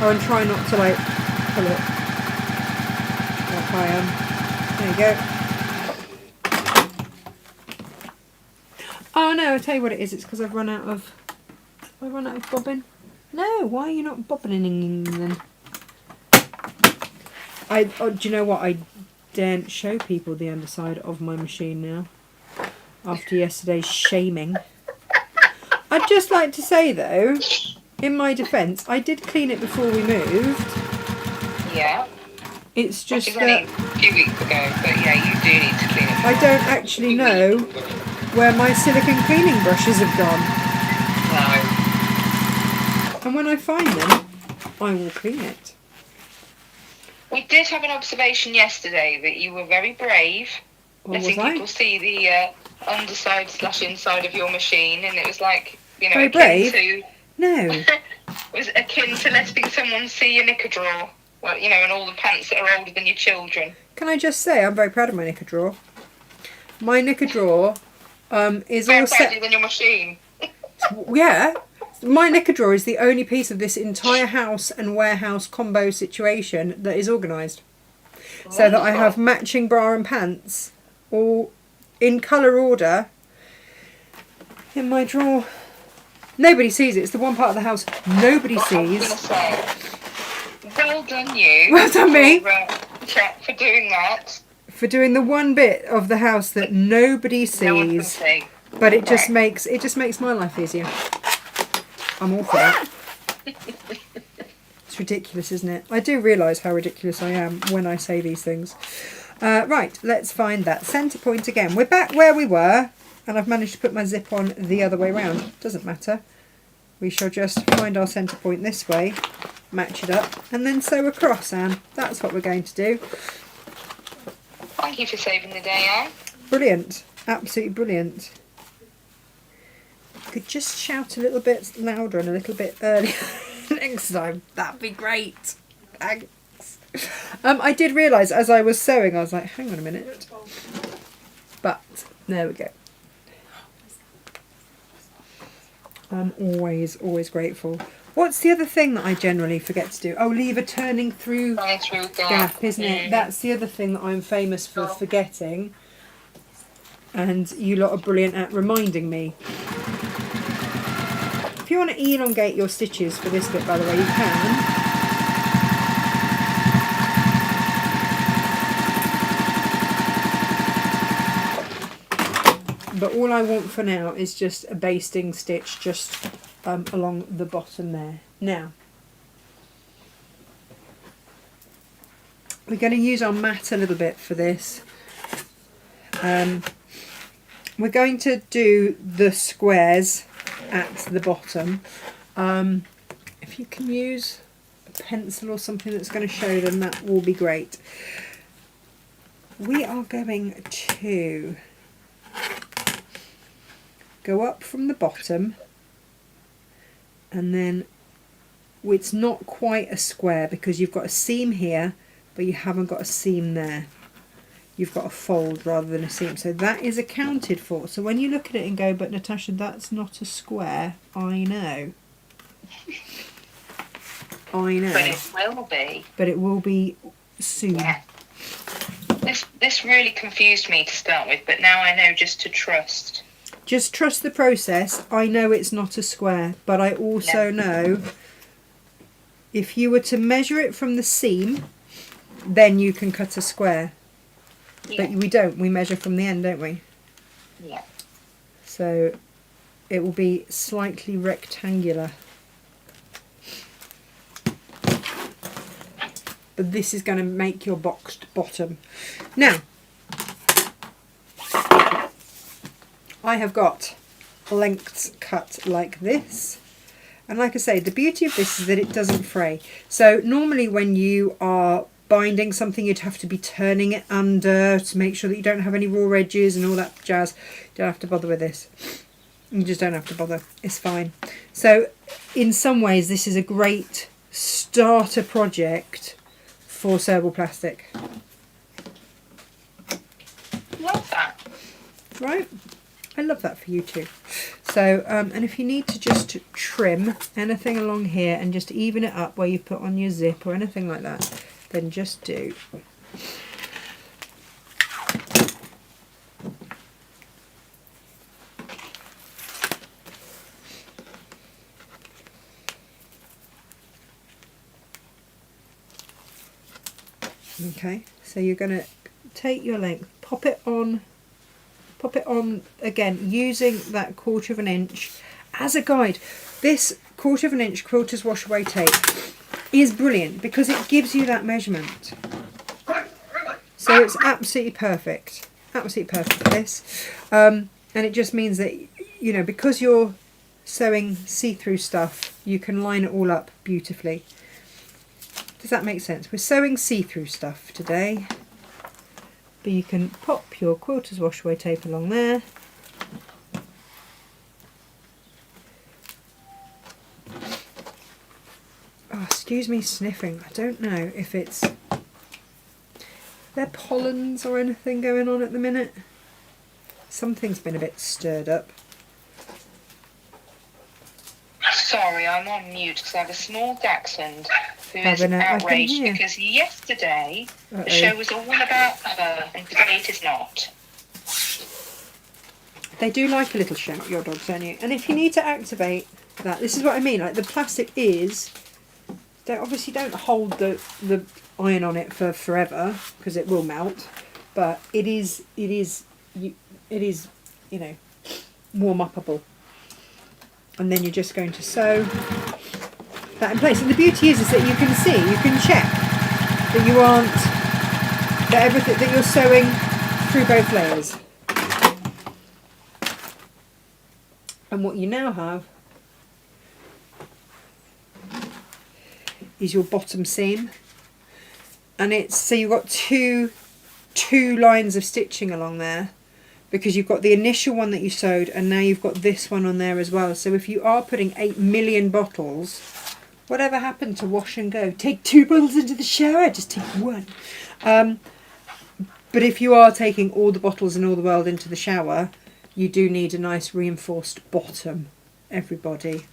Oh, and try not to like pull it. Like I am. There you go. Oh no! I tell you what it is. It's because I've run out of. Have I run out of bobbin? No. Why are you not bobbining then? Do you know what? I daren't show people the underside of my machine now. After yesterday's shaming. I'd just like to say though, in my defence, I did clean it before we moved. Yeah. It's just that only a few weeks ago, but yeah, you do need to clean it. I don't actually know where my silicone cleaning brushes have gone. No. And when I find them, I will clean it. We did have an observation yesterday that you were very brave, letting people see the underside/inside of your machine, and it was like, you know, very brave? No. It was akin to letting someone see your knicker drawer. Well, you know, and all the pants that are older than your children. Can I just say, I'm very proud of my knicker drawer. My knicker drawer is Very all set. prouder than your machine. Yeah. My knicker drawer is the only piece of this entire house and warehouse combo situation that is organised. So that I have matching bra and pants all in colour order in my drawer. Nobody sees it. It's the one part of the house nobody sees. Say, well done you. Well done me. For doing that. For doing the one bit of the house that nobody No one can sees. see. But it just makes my life easier. I'm all for that. It's ridiculous, isn't it? I do realise how ridiculous I am when I say these things. Right, let's find that centre point again. We're back where we were, and I've managed to put my zip on the other way round. Doesn't matter. We shall just find our centre point this way, match it up, and then sew across, Anne. That's what we're going to do. Thank you for saving the day, Anne. Brilliant. Absolutely brilliant. Could just shout a little bit louder and a little bit earlier next time. That'd be great. Thanks. I did realise as I was sewing, I was like, hang on a minute. But there we go. I'm always grateful. What's the other thing that I generally forget to do? Oh, leave a turning through gap, isn't it? That's the other thing that I'm famous for forgetting. And you lot are brilliant at reminding me. If you want to elongate your stitches for this bit, by the way, you can. But all I want for now is just a basting stitch just along the bottom there. Now, we're going to use our mat a little bit for this. We're going to do the squares at the bottom. If you can use a pencil or something that's going to show them, that will be great. We are going to go up from the bottom, and then it's not quite a square because you've got a seam here but you haven't got a seam there. You've got a fold rather than a seam, so that is accounted for. So when you look at it and go, but Natasha, that's not a square, I know. I know. But it will be. But it will be soon. Yeah. This really confused me to start with, but now I know just to trust. Just trust the process. I know it's not a square, but I also know if you were to measure it from the seam, then you can cut a square. Yeah. But we don't. We measure from the end, don't we? Yeah. So it will be slightly rectangular. But this is going to make your boxed bottom. Now, I have got lengths cut like this. And like I say, the beauty of this is that it doesn't fray. So normally when you are binding something, you'd have to be turning it under to make sure that you don't have any raw edges and all that jazz. You don't have to bother with this. You just don't have to bother. It's fine. So in some ways this is a great starter project for sewable plastic. Love that. Right? I love that for you too. So, and if you need to just trim anything along here and just even it up where you put on your zip or anything like that, then just do. Okay, so you're going to take your length, pop it on again using that 1/4 inch as a guide. This 1/4 inch quilter's wash away tape is brilliant because it gives you that measurement. So it's absolutely perfect for this. And it just means that, you know, because you're sewing see-through stuff, you can line it all up beautifully. Does that make sense? We're sewing see-through stuff today. But you can pop your quilter's wash away tape along there. Oh, excuse me sniffing. I don't know if it's there pollens or anything going on at the minute. Something's been a bit stirred up. Sorry, I'm on mute because I have a small dachshund who is Having a- I can outraged hear. because yesterday Uh-oh. the show was all about her and today it is not. They do like a little shout, your dogs, don't you? And if you need to activate that, this is what I mean. Like the plastic is, they obviously don't hold the iron on it for forever because it will melt. But it is you know, warm upable. And then you're just going to sew that in place. And the beauty is that you can see, you can check that you aren't, that everything, that you're sewing through both layers. And what you now have is your bottom seam. And it's, so you've got two lines of stitching along there, because you've got the initial one that you sewed and now you've got this one on there as well. So if you are putting 8 million bottles, whatever happened to wash and go? Take 2 bottles into the shower, just take 1. But if you are taking all the bottles in all the world into the shower, you do need a nice reinforced bottom, everybody.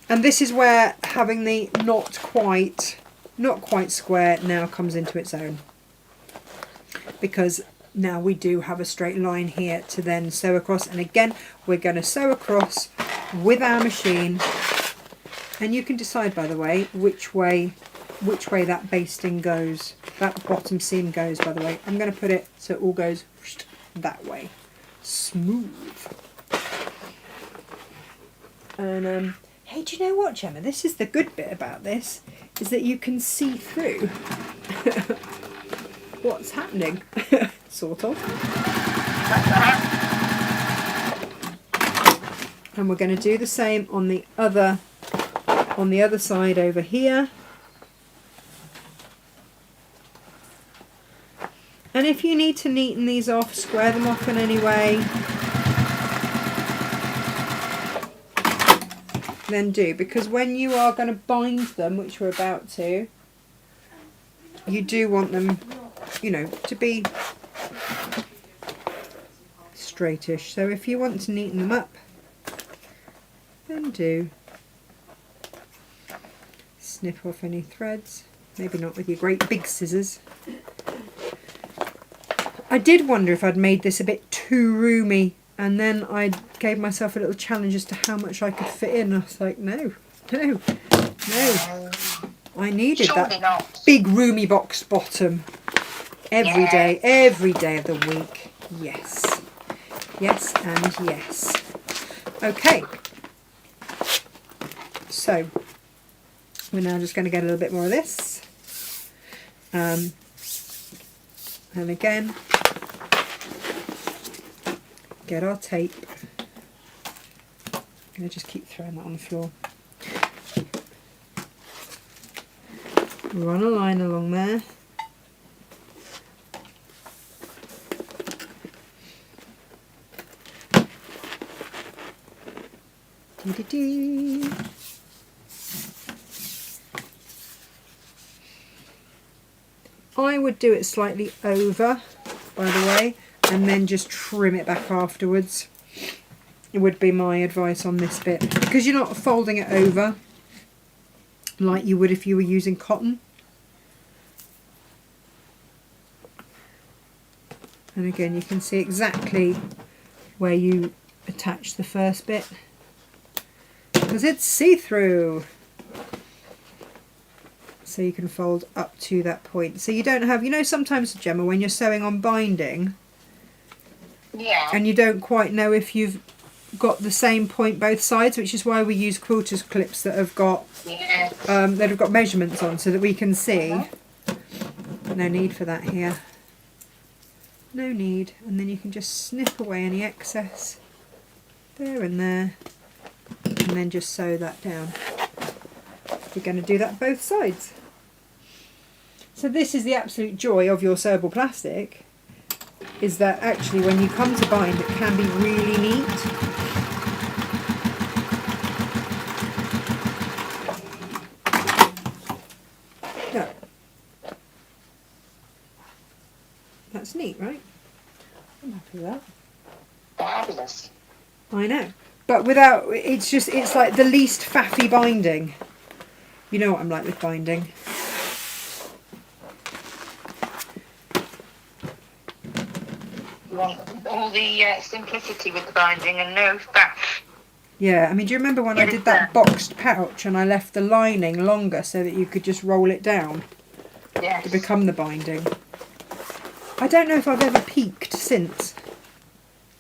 And this is where having the not quite square now comes into its own. Because now we do have a straight line here to then sew across, and again we're going to sew across with our machine, and you can decide, by the way, which way that basting goes, that bottom seam goes. By the way, I'm going to put it so it all goes that way, smooth. And hey, do you know what, Gemma, this is the good bit about this, is that you can see through what's happening. Sort of. And we're going to do the same on the other side over here. And if you need to neaten these off, square them off in any way, then do, because when you are going to bind them, which we're about to, you do want them, you know, to be straightish. So if you want to neaten them up, then do. Snip off any threads, maybe not with your great big scissors. I did wonder if I'd made this a bit too roomy, and then I gave myself a little challenge as to how much I could fit in. I was like, no. I needed that big roomy box bottom every day of the week. Yes and yes. Okay, so we're now just going to get a little bit more of this, and again get our tape. I'm going to just keep throwing that on the floor. Run a line along there. Dee-dee-dee. I would do it slightly over, by the way, and then just trim it back afterwards. It would be my advice on this bit, because you're not folding it over like you would if you were using cotton. And again, you can see exactly where you attach the first bit, because it's see-through. So you can fold up to that point. So you don't have, you know, sometimes, Gemma, when you're sewing on binding, yeah, and you don't quite know if you've got the same point both sides, which is why we use quilters clips that have got measurements on, so that we can see. No need for that here. No need. And then you can just snip away any excess there and there, and then just sew that down. We're going to do that both sides. So this is the absolute joy of your sewable plastic, is that actually when you come to bind, it can be really neat. Yeah. That's neat, right? I'm happy with that. fabulous. I know. But without, it's just, it's like the least faffy binding. You know what I'm like with binding. You want all the simplicity with the binding and no faff. Yeah, I mean, do you remember when I did that boxed pouch and I left the lining longer so that you could just roll it down Yes. to become the binding? I don't know if I've ever peaked since.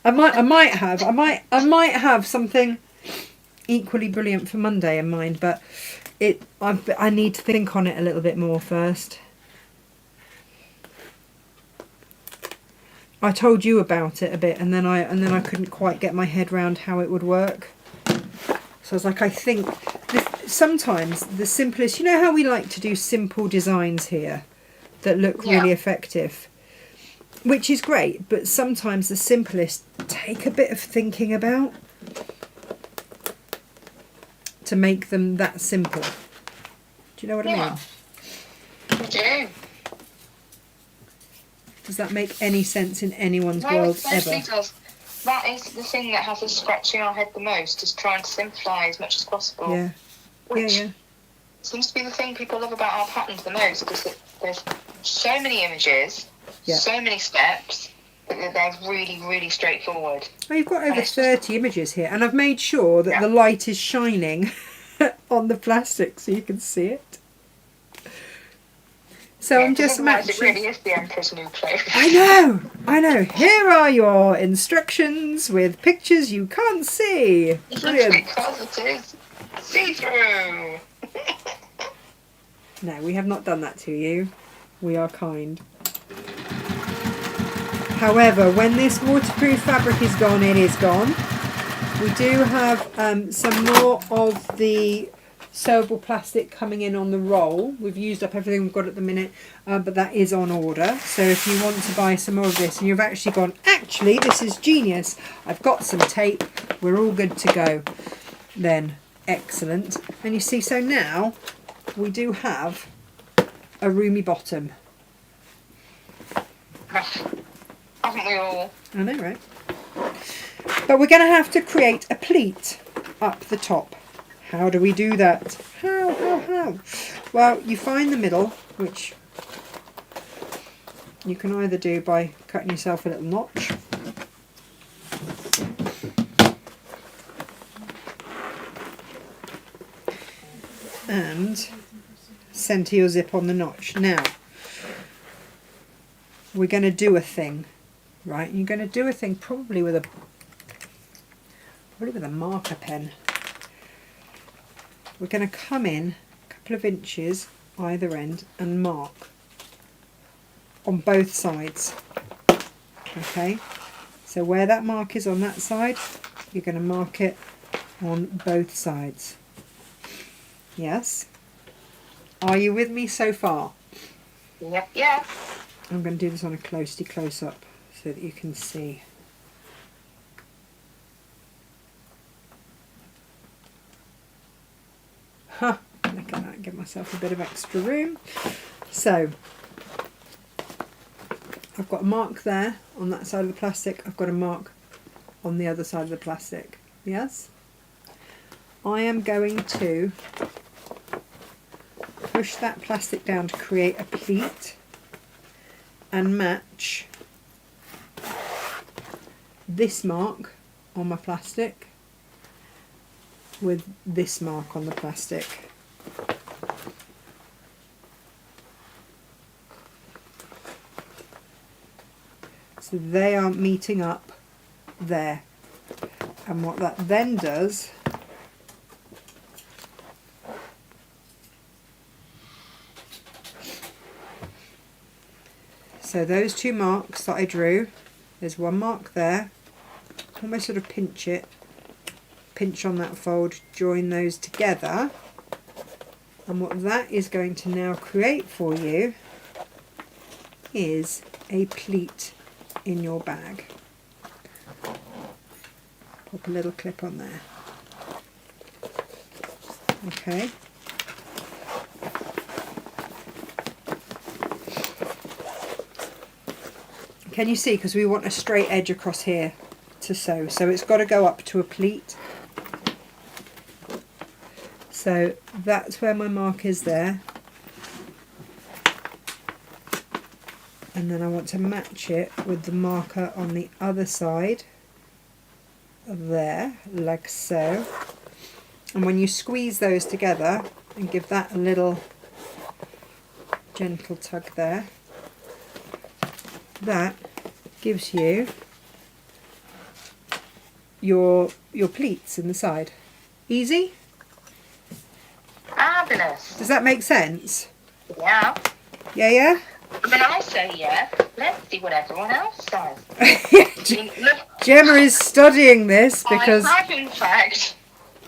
I might have something equally brilliant for Monday in mind, but I need to think on it a little bit more first. I told you about it a bit, and then I couldn't quite get my head round how it would work. So I was like, I think sometimes the simplest, you know how we like to do simple designs here that look really effective, which is great, but sometimes the simplest take a bit of thinking about to make them that simple. Do you know what I mean? I do. Does that make any sense in anyone's No, world it actually ever? does. That is the thing that has us scratching our head the most, is trying to simplify as much as possible. Yeah. Which Yeah. seems to be the thing people love about our patterns the most, because there's so many images, so many steps, that they're really, really straightforward. Well, you've got over 30 images here, and I've made sure that the light is shining on the plastic so you can see it. So I'm just matching. It really is the Emperor's New Clothes. I know. Here are your instructions with pictures you can't see. Brilliant. Because it is see-through. No, we have not done that to you. We are kind. However, when this waterproof fabric is gone, it is gone. We do have some more of the sewable plastic coming in on the roll. We've used up everything we've got at the minute, but that is on order. So if you want to buy some more of this and you've actually gone, actually, this is genius, I've got some tape, we're all good to go, then excellent. And you see, so now we do have a roomy bottom. Haven't we all? I know, right? But we're going to have to create a pleat up the top. How do we do that? How? Well, you find the middle, which you can either do by cutting yourself a little notch. And center your zip on the notch. Now, we're going to do a thing, right? You're going to do a thing probably with a marker pen. We're going to come in a couple of inches either end and mark on both sides. Okay, so where that mark is on that side, you're going to mark it on both sides. Yes, Are you with me so far? Yep, yeah. I'm going to do this on a close up so that you can see. Huh, look at that, give myself a bit of extra room. So, I've got a mark there on that side of the plastic, I've got a mark on the other side of the plastic. Yes? I am going to push that plastic down to create a pleat and match this mark on my plastic with this mark on the plastic. So they are meeting up there. And what that then does so those two marks that I drew, there's one mark there, almost sort of pinch on that fold, join those together, and what that is going to now create for you is a pleat in your bag. Pop a little clip on there. Okay. Can you see? Because we want a straight edge across here to sew. So it's got to go up to a pleat. So that's where my mark is there. And then I want to match it with the marker on the other side. There, like so. And when you squeeze those together and give that a little gentle tug there, that gives you your pleats in the side. Easy? Fabulous. Does that make sense? Yeah. Yeah, yeah? I mean, I say yeah. Let's see what everyone else says. Gemma is studying this because I have, in fact,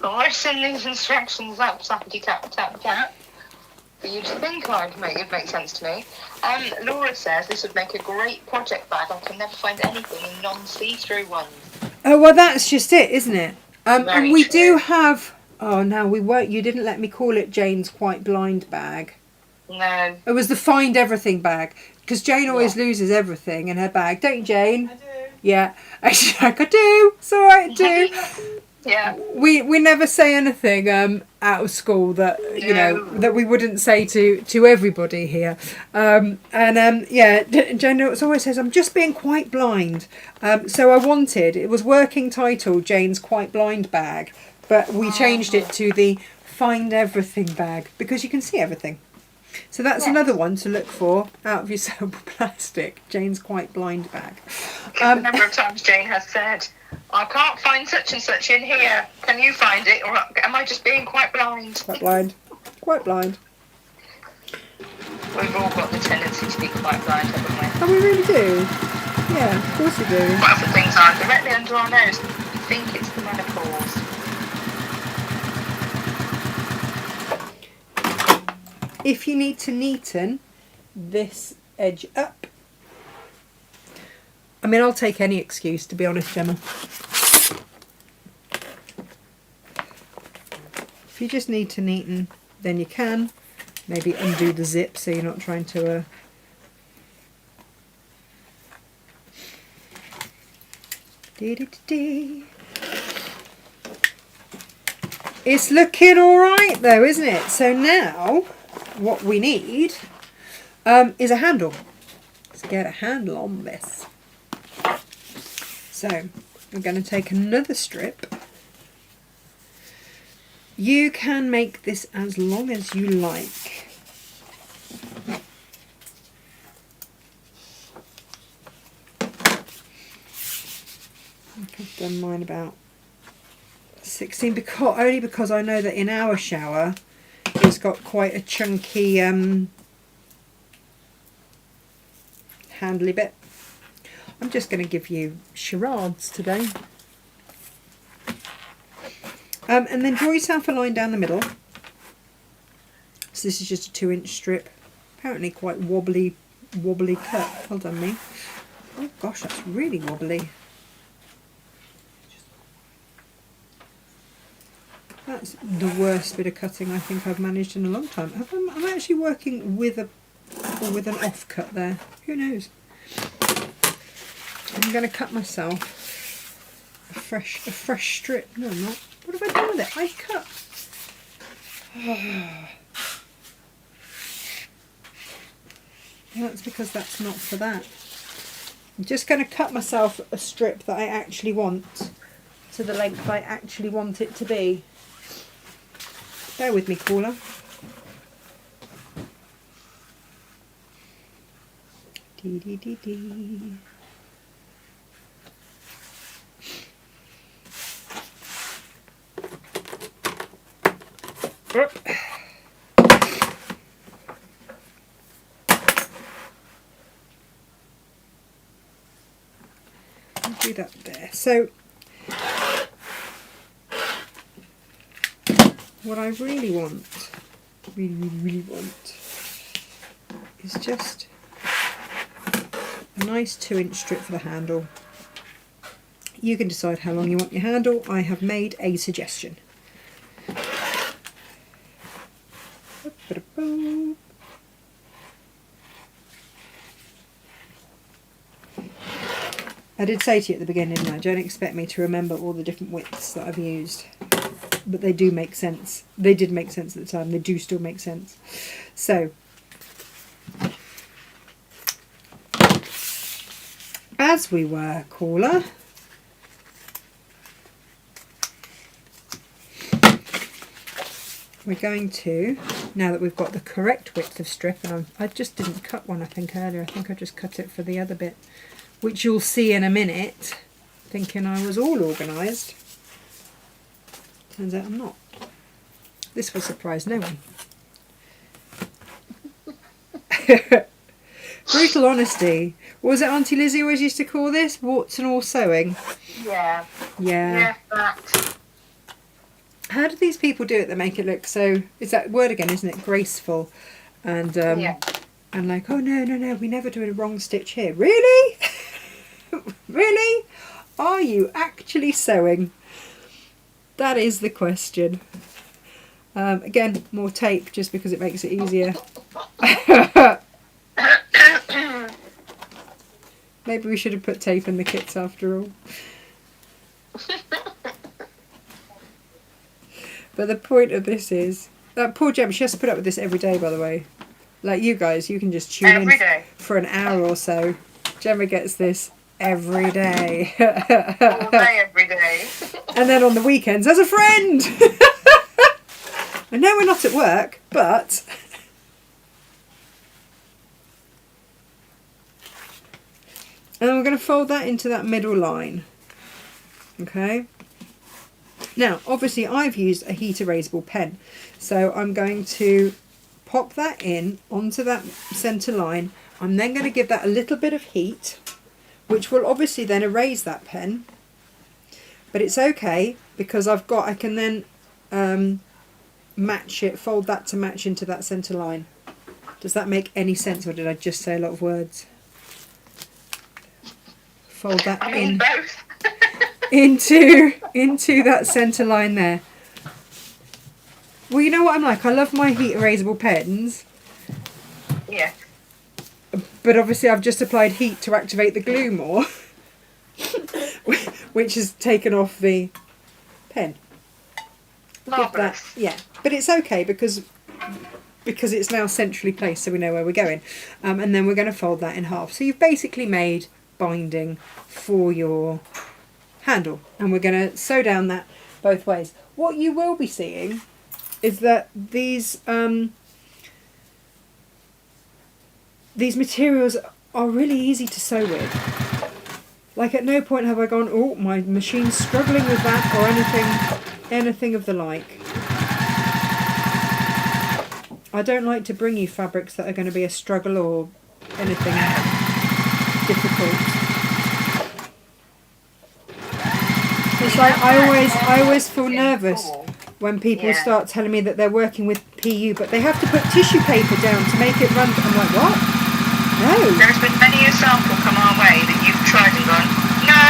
written these instructions up, tappity tap tap tap, for you to think it'd make sense to me. Laura says this would make a great project bag. I can never find anything in non-see-through ones. oh well, that's just it, isn't it? And Very we true. do have. Oh no, we weren't. You didn't let me call it Jane's Quite Blind bag. No. It was the Find Everything bag because Jane always loses everything in her bag, don't you, Jane? I do. Yeah, she's like, I do. It's all right, I do. Yeah. We never say anything out of school that that we wouldn't say to everybody here. Jane always says, I'm just being quite blind. So it was working title Jane's Quite Blind bag, but we changed it to the Find Everything bag because you can see everything. So that's another one to look for out of your sewable plastic. Jane's Quite Blind bag. A number of times Jane has said, I can't find such and such in here. Can you find it? Or am I just being quite blind? Quite blind. Quite blind. We've all got the tendency to be quite blind, haven't we? Oh, we really do. Yeah, of course we do. Quite often things are directly under our nose. I think it's the menopause. If you need to neaten this edge up, I mean, I'll take any excuse, to be honest, Gemma. If you just need to neaten, then you can. Maybe undo the zip so you're not trying to... It's looking alright though, isn't it? So now, what we need is a handle. Let's get a handle on this. So, we're going to take another strip. You can make this as long as you like. I've done mine about 16 only because I know that in our shower it's got quite a chunky handly bit. I'm just going to give you charades today. And then draw yourself a line down the middle. So this is just a 2-inch strip. Apparently quite wobbly cut. Well done me. Oh gosh, that's really wobbly. That's the worst bit of cutting I think I've managed in a long time. I'm actually working with an offcut there. Who knows? I'm going to cut myself a fresh strip. No, I'm not. What have I done with it? I cut. That's because that's not for that. I'm just going to cut myself a strip that I actually want to the length I actually want it to be. Bear with me, caller. Dee dee dee dee. Do that there. So what I really want, really want, is just a nice 2-inch strip for the handle. You can decide how long you want your handle. I have made a suggestion. I did say to you at the beginning, didn't I? Don't expect me to remember all the different widths that I've used. But they do make sense. They did make sense at the time. They do still make sense. So, as we were, caller, we're going to, now that we've got the correct width of strip, and I just didn't cut one I think earlier. I think I just cut it for the other bit, which you'll see in a minute, thinking I was all organised. Turns out I'm not. This will surprise no one. Brutal honesty. What was it Auntie Lizzie always used to call this? Warts and all sewing? Yeah. Yeah. Yeah, that. How do these people do it that make it look so, is that word again, isn't it? Graceful. And Yeah. and like, oh no, we never do a wrong stitch here. Really? Really? Are you actually sewing? That is the question. Again, more tape just because it makes it easier. Maybe we should have put tape in the kits after all. But the point of this is, that poor Gem, she has to put up with this every day, by the way. Like you guys, you can just tune Every in day. for an hour or so. Gemma gets this every day. All day, every day. And then on the weekends as a friend. I know we're not at work, but and we're going to fold that into that middle line. Okay. Now, obviously, I've used a heat erasable pen, so I'm going to pop that in onto that centre line. I'm then going to give that a little bit of heat, which will obviously then erase that pen. But it's okay because I can then match it, fold that to match into that centre line. Does that make any sense, or did I just say a lot of words? Fold that in Both. into that centre line there. Well, you know what I'm like. I love my heat erasable pens. Yeah. But obviously I've just applied heat to activate the glue more, which has taken off the pen. Marvellous. Yeah, but it's okay because it's now centrally placed, so we know where we're going. And then we're going to fold that in half. So you've basically made binding for your handle, and we're going to sew down that both ways. What you will be seeing is that these materials are really easy to sew with. Like at no point have I gone, oh, my machine's struggling with that, or anything of the like. I don't like to bring you fabrics that are going to be a struggle or anything difficult. It's like I always feel nervous. when people Yeah. start telling me that they're working with PU, but they have to put tissue paper down to make it run. I'm like, what? No. There's been many a sample come our way that you've tried and gone, no,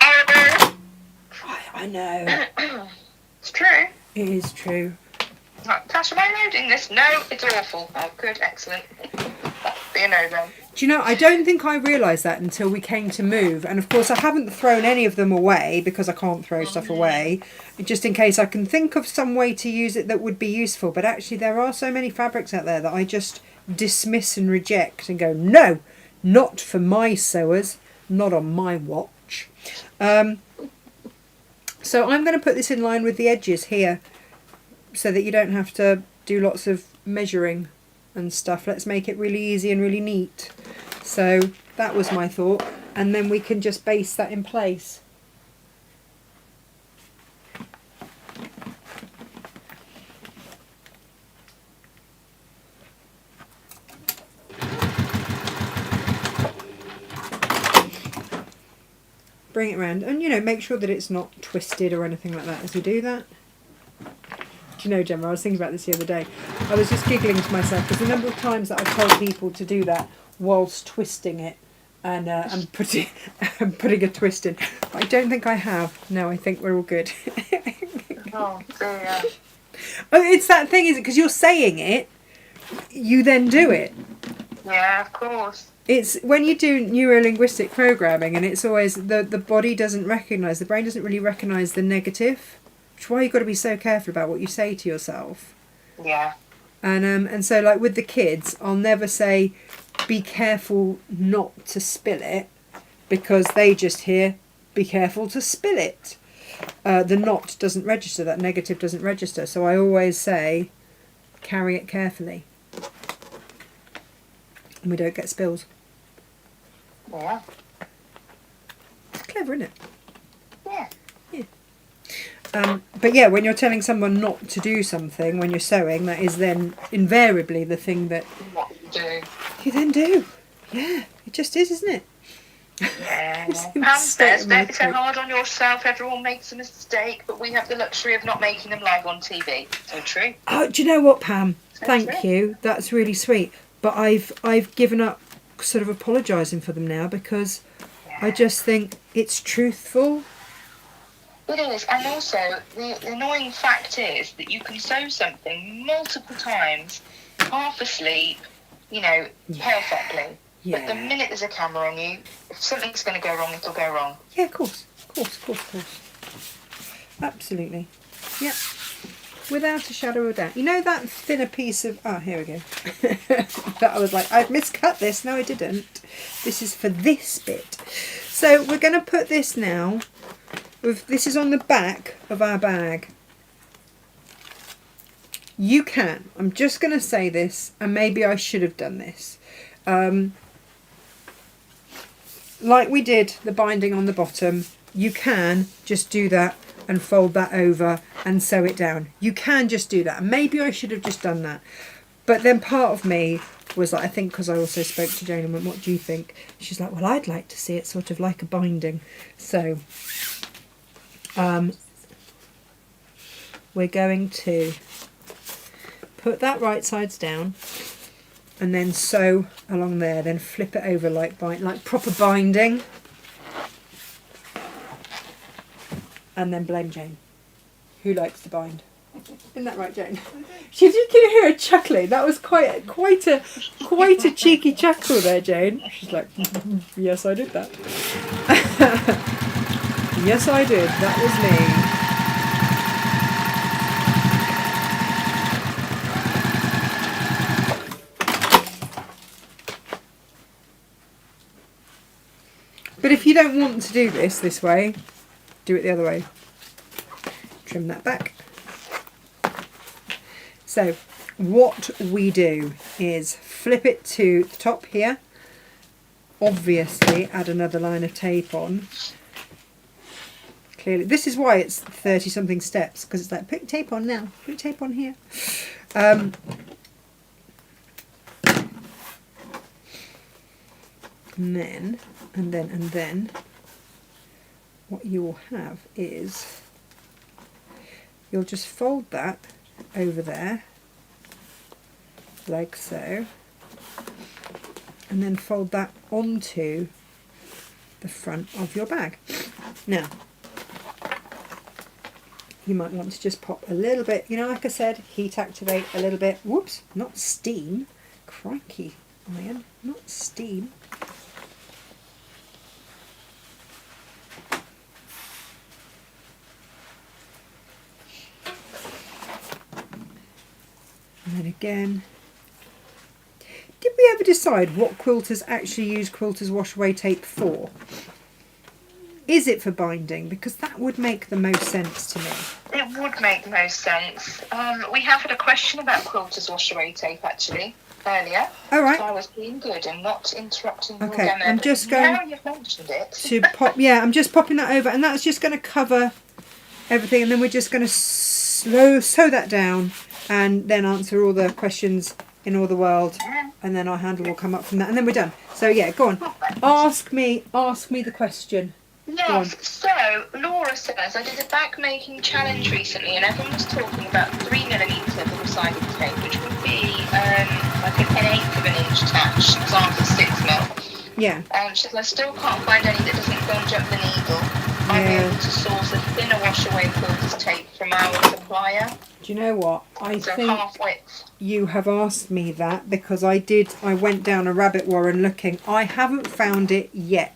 horrible. I know. It's true. It is true. Like, Tash, am I loading this? No, it's awful. Oh, good, excellent. That'd be a no then. Do you know, I don't think I realised that until we came to move. And of course, I haven't thrown any of them away because I can't throw stuff away, just in case I can think of some way to use it that would be useful. But actually, there are so many fabrics out there that I just dismiss and reject and go, no, not for my sewers, not on my watch. So I'm going to put this in line with the edges here so that you don't have to do lots of measuring and stuff. Let's make it really easy and really neat. So that was my thought, and then we can just base that in place. Bring it around and, you know, make sure that it's not twisted or anything like that as we do that. Do you know, Gemma, I was thinking about this the other day. I was just giggling to myself because the number of times that I've told people to do that whilst twisting it and putting a twist in. I don't think I have. No, I think we're all good. Oh, dear. Oh, it's that thing, is it? Because you're saying it, you then do it. Yeah, of course. It's when you do neuro-linguistic programming, and it's always the body doesn't recognise, the brain doesn't really recognise the negative, which is why you've got to be so careful about what you say to yourself. Yeah. And so, like with the kids, I'll never say, be careful not to spill it, because they just hear, be careful to spill it. The not doesn't register, that negative doesn't register. So I always say, carry it carefully. And we don't get spills. Yeah. It's clever, isn't it? Yeah. Yeah. But yeah, when you're telling someone not to do something when you're sewing, that is then invariably the thing that What you do. you then do. Yeah, it just is, isn't it? Yeah. It's in the Pam state says, of my don't be so throat. hard on yourself. Everyone makes a mistake, but we have the luxury of not making them live on TV. So true. Oh, do you know what, Pam? Thank That's you. That's really sweet. But I've given up sort of apologising for them now because I just think it's truthful. It is, and also the annoying fact is that you can sew something multiple times, half asleep, you know, perfectly. But the Yeah. minute there's a camera on you, if something's going to go wrong, it'll go wrong. Yeah, of course. Of course. Absolutely. Yep. Without a shadow of a doubt. You know that thinner piece of... Oh, here we go. That I was like, I've miscut this. No, I didn't. This is for this bit. So we're going to put this now. This is on the back of our bag. You can. I'm just going to say this, and maybe I should have done this. Like we did the binding on the bottom, you can just do that and fold that over and sew it down. You can just do that. And maybe I should have just done that. But then part of me was like, I think because I also spoke to Jane and went, what do you think? She's like, well, I'd like to see it sort of like a binding. So we're going to put that right sides down and then sew along there, then flip it over like proper binding. And then blame Jane, who likes to bind. Isn't that right, Jane? She did hear her chuckling. That was quite a cheeky chuckle there, Jane. She's like, yes, I did that. Yes, I did. That was me. But if you don't want to do this way, do it the other way. Trim that back. So what we do is flip it to the top here. Obviously add another line of tape on. Clearly, this is why it's 30 something steps, because it's like, put tape on now, put tape on here. And then what you will have is you'll just fold that over there, like so, and then fold that onto the front of your bag. Now, you might want to just pop a little bit, you know, like I said, heat activate a little bit. Whoops, not steam. Crikey, iron, not steam. And then again, did we ever decide what quilters actually use quilters wash away tape for? Is it for binding? Because that would make the most sense to me. It would make the most sense. We have had a question about quilters wash away tape actually earlier. All right. So I was being good and not interrupting your Okay, demo. I'm just going now you've mentioned it. to pop. Yeah, I'm just popping that over, and that's just going to cover everything, and then we're just going to sew that down, and then answer all the questions in all the world, and then our handle will come up from that, and then we're done. So yeah, go on. Ask me the question. Yes, so Laura says, I did a bag making challenge recently and everyone was talking about 3mm double-sided tape, which would be like an eighth of an inch attached, so after 6mm. Yeah. She says, I still can't find any that doesn't plunge up the needle. I'm able to source a thinner wash-away quilters tape from our supplier. Do you know what? I So think half width. you have asked me that because I went down a rabbit warren looking. I haven't found it yet.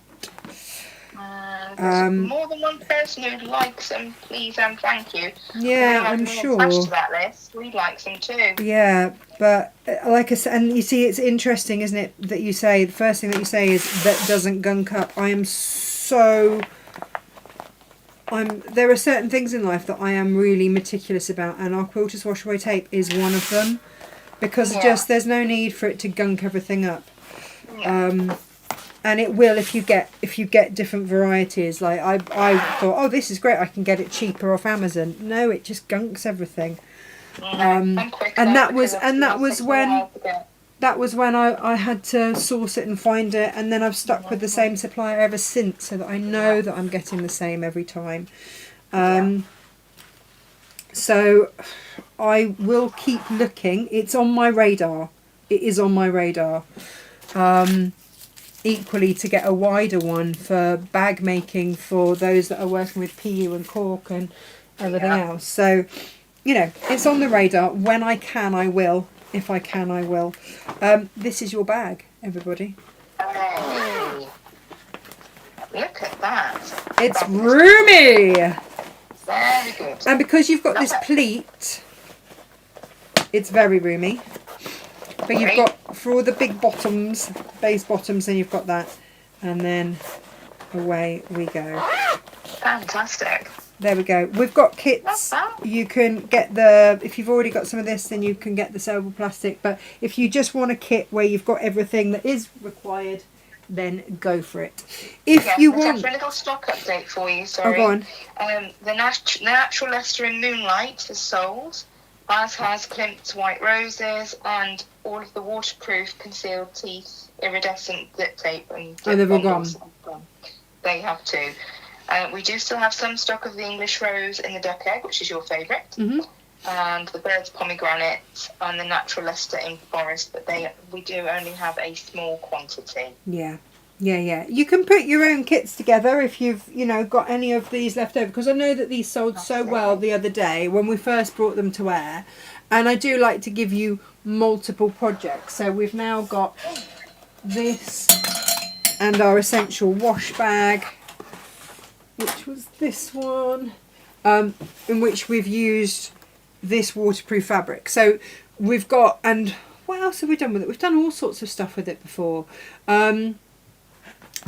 There's more than one person who likes them, please and thank you. Yeah, I'm sure. Attached to that list. We like them too. Yeah, but like I said, and you see, it's interesting, isn't it, that you say, the first thing that you say is that doesn't gunk up. There are certain things in life that I am really meticulous about, and our quilters wash away tape is one of them, because there's no need for it to gunk everything up. Yeah. And it will if you get different varieties. Like I thought, oh, this is great, I can get it cheaper off Amazon. No, it just gunks everything. And that was when I had to source it and find it, and then I've stuck with the same supplier ever since, so that I know that I'm getting the same every time. So I will keep looking. It's on my radar. It is on my radar. Equally, to get a wider one for bag making for those that are working with PU and cork and everything else. So, you know, it's on the radar. When I can, I will. If I can, I will. This is your bag, everybody. Hey. Look at that. It's roomy. Very good. And because you've got this pleat, it's very roomy. But you've got, for all the big bottoms, base bottoms, then you've got that. And then away we go. Fantastic. There we go. We've got kits. You can get if you've already got some of this, then you can get the sewable plastic. But if you just want a kit where you've got everything that is required, then go for it. If you want... a little stock update for you, sorry. Oh, go on. The Natural Leicester in Moonlight is sold, as has Klimt's White Roses and all of the waterproof concealed teeth iridescent zip tape. And they've all gone. They have too. We do still have some stock of the English Rose in the Duck Egg, which is your favourite, and the Bird's Pomegranate and the Natural Leicester in Forest, but we do only have a small quantity. Yeah. You can put your own kits together if you've, got any of these left over, because I know that these sold so well the other day when we first brought them to air, and I do like to give you multiple projects. So we've now got this and our essential wash bag, which was this one, in which we've used this waterproof fabric. So we've got, and what else have we done with it? We've done all sorts of stuff with it before.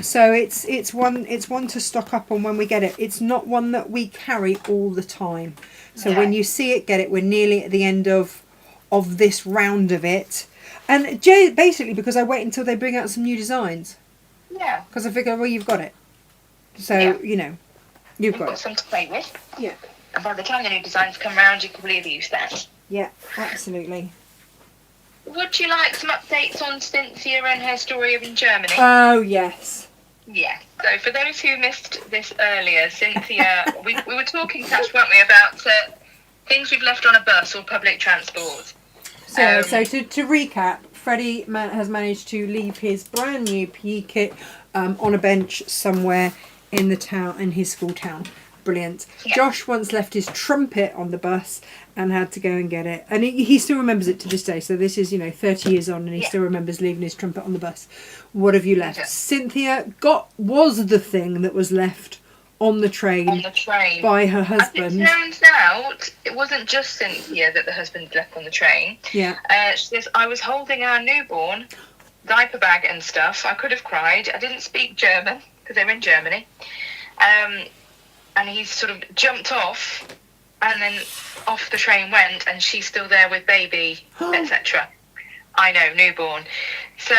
So it's one to stock up on when we get it. It's not one that we carry all the time. So when you see it, get it. We're nearly at the end of this round of it. And basically because I wait until they bring out some new designs. Yeah. Because I figure, well, you've got it. So, you've got some to play with. Yeah. And by the time the new designs come around, you can really use that. Yeah, absolutely. Would you like some updates on Cynthia and her story in Germany? Oh, yes. Yeah. So for those who missed this earlier, Cynthia, we were talking, Tash, weren't we, about Things we've left on a bus or public transport. So to recap, Freddie has managed to leave his brand new PE kit on a bench somewhere in his school town. Brilliant. Yeah. Josh once left his trumpet on the bus and had to go and get it. And he still remembers it to this day. So this is, 30 years on and he still remembers leaving his trumpet on the bus. What have you left? Yeah. Cynthia was the thing that was left on the train by her husband. As it turns out, it wasn't just Cynthia that the husband left on the train. Yeah. She says, I was holding our newborn, diaper bag and stuff. I could have cried. I didn't speak German because they were in Germany. And he sort of jumped off and then off the train went and she's still there with baby, etc. I know, newborn. So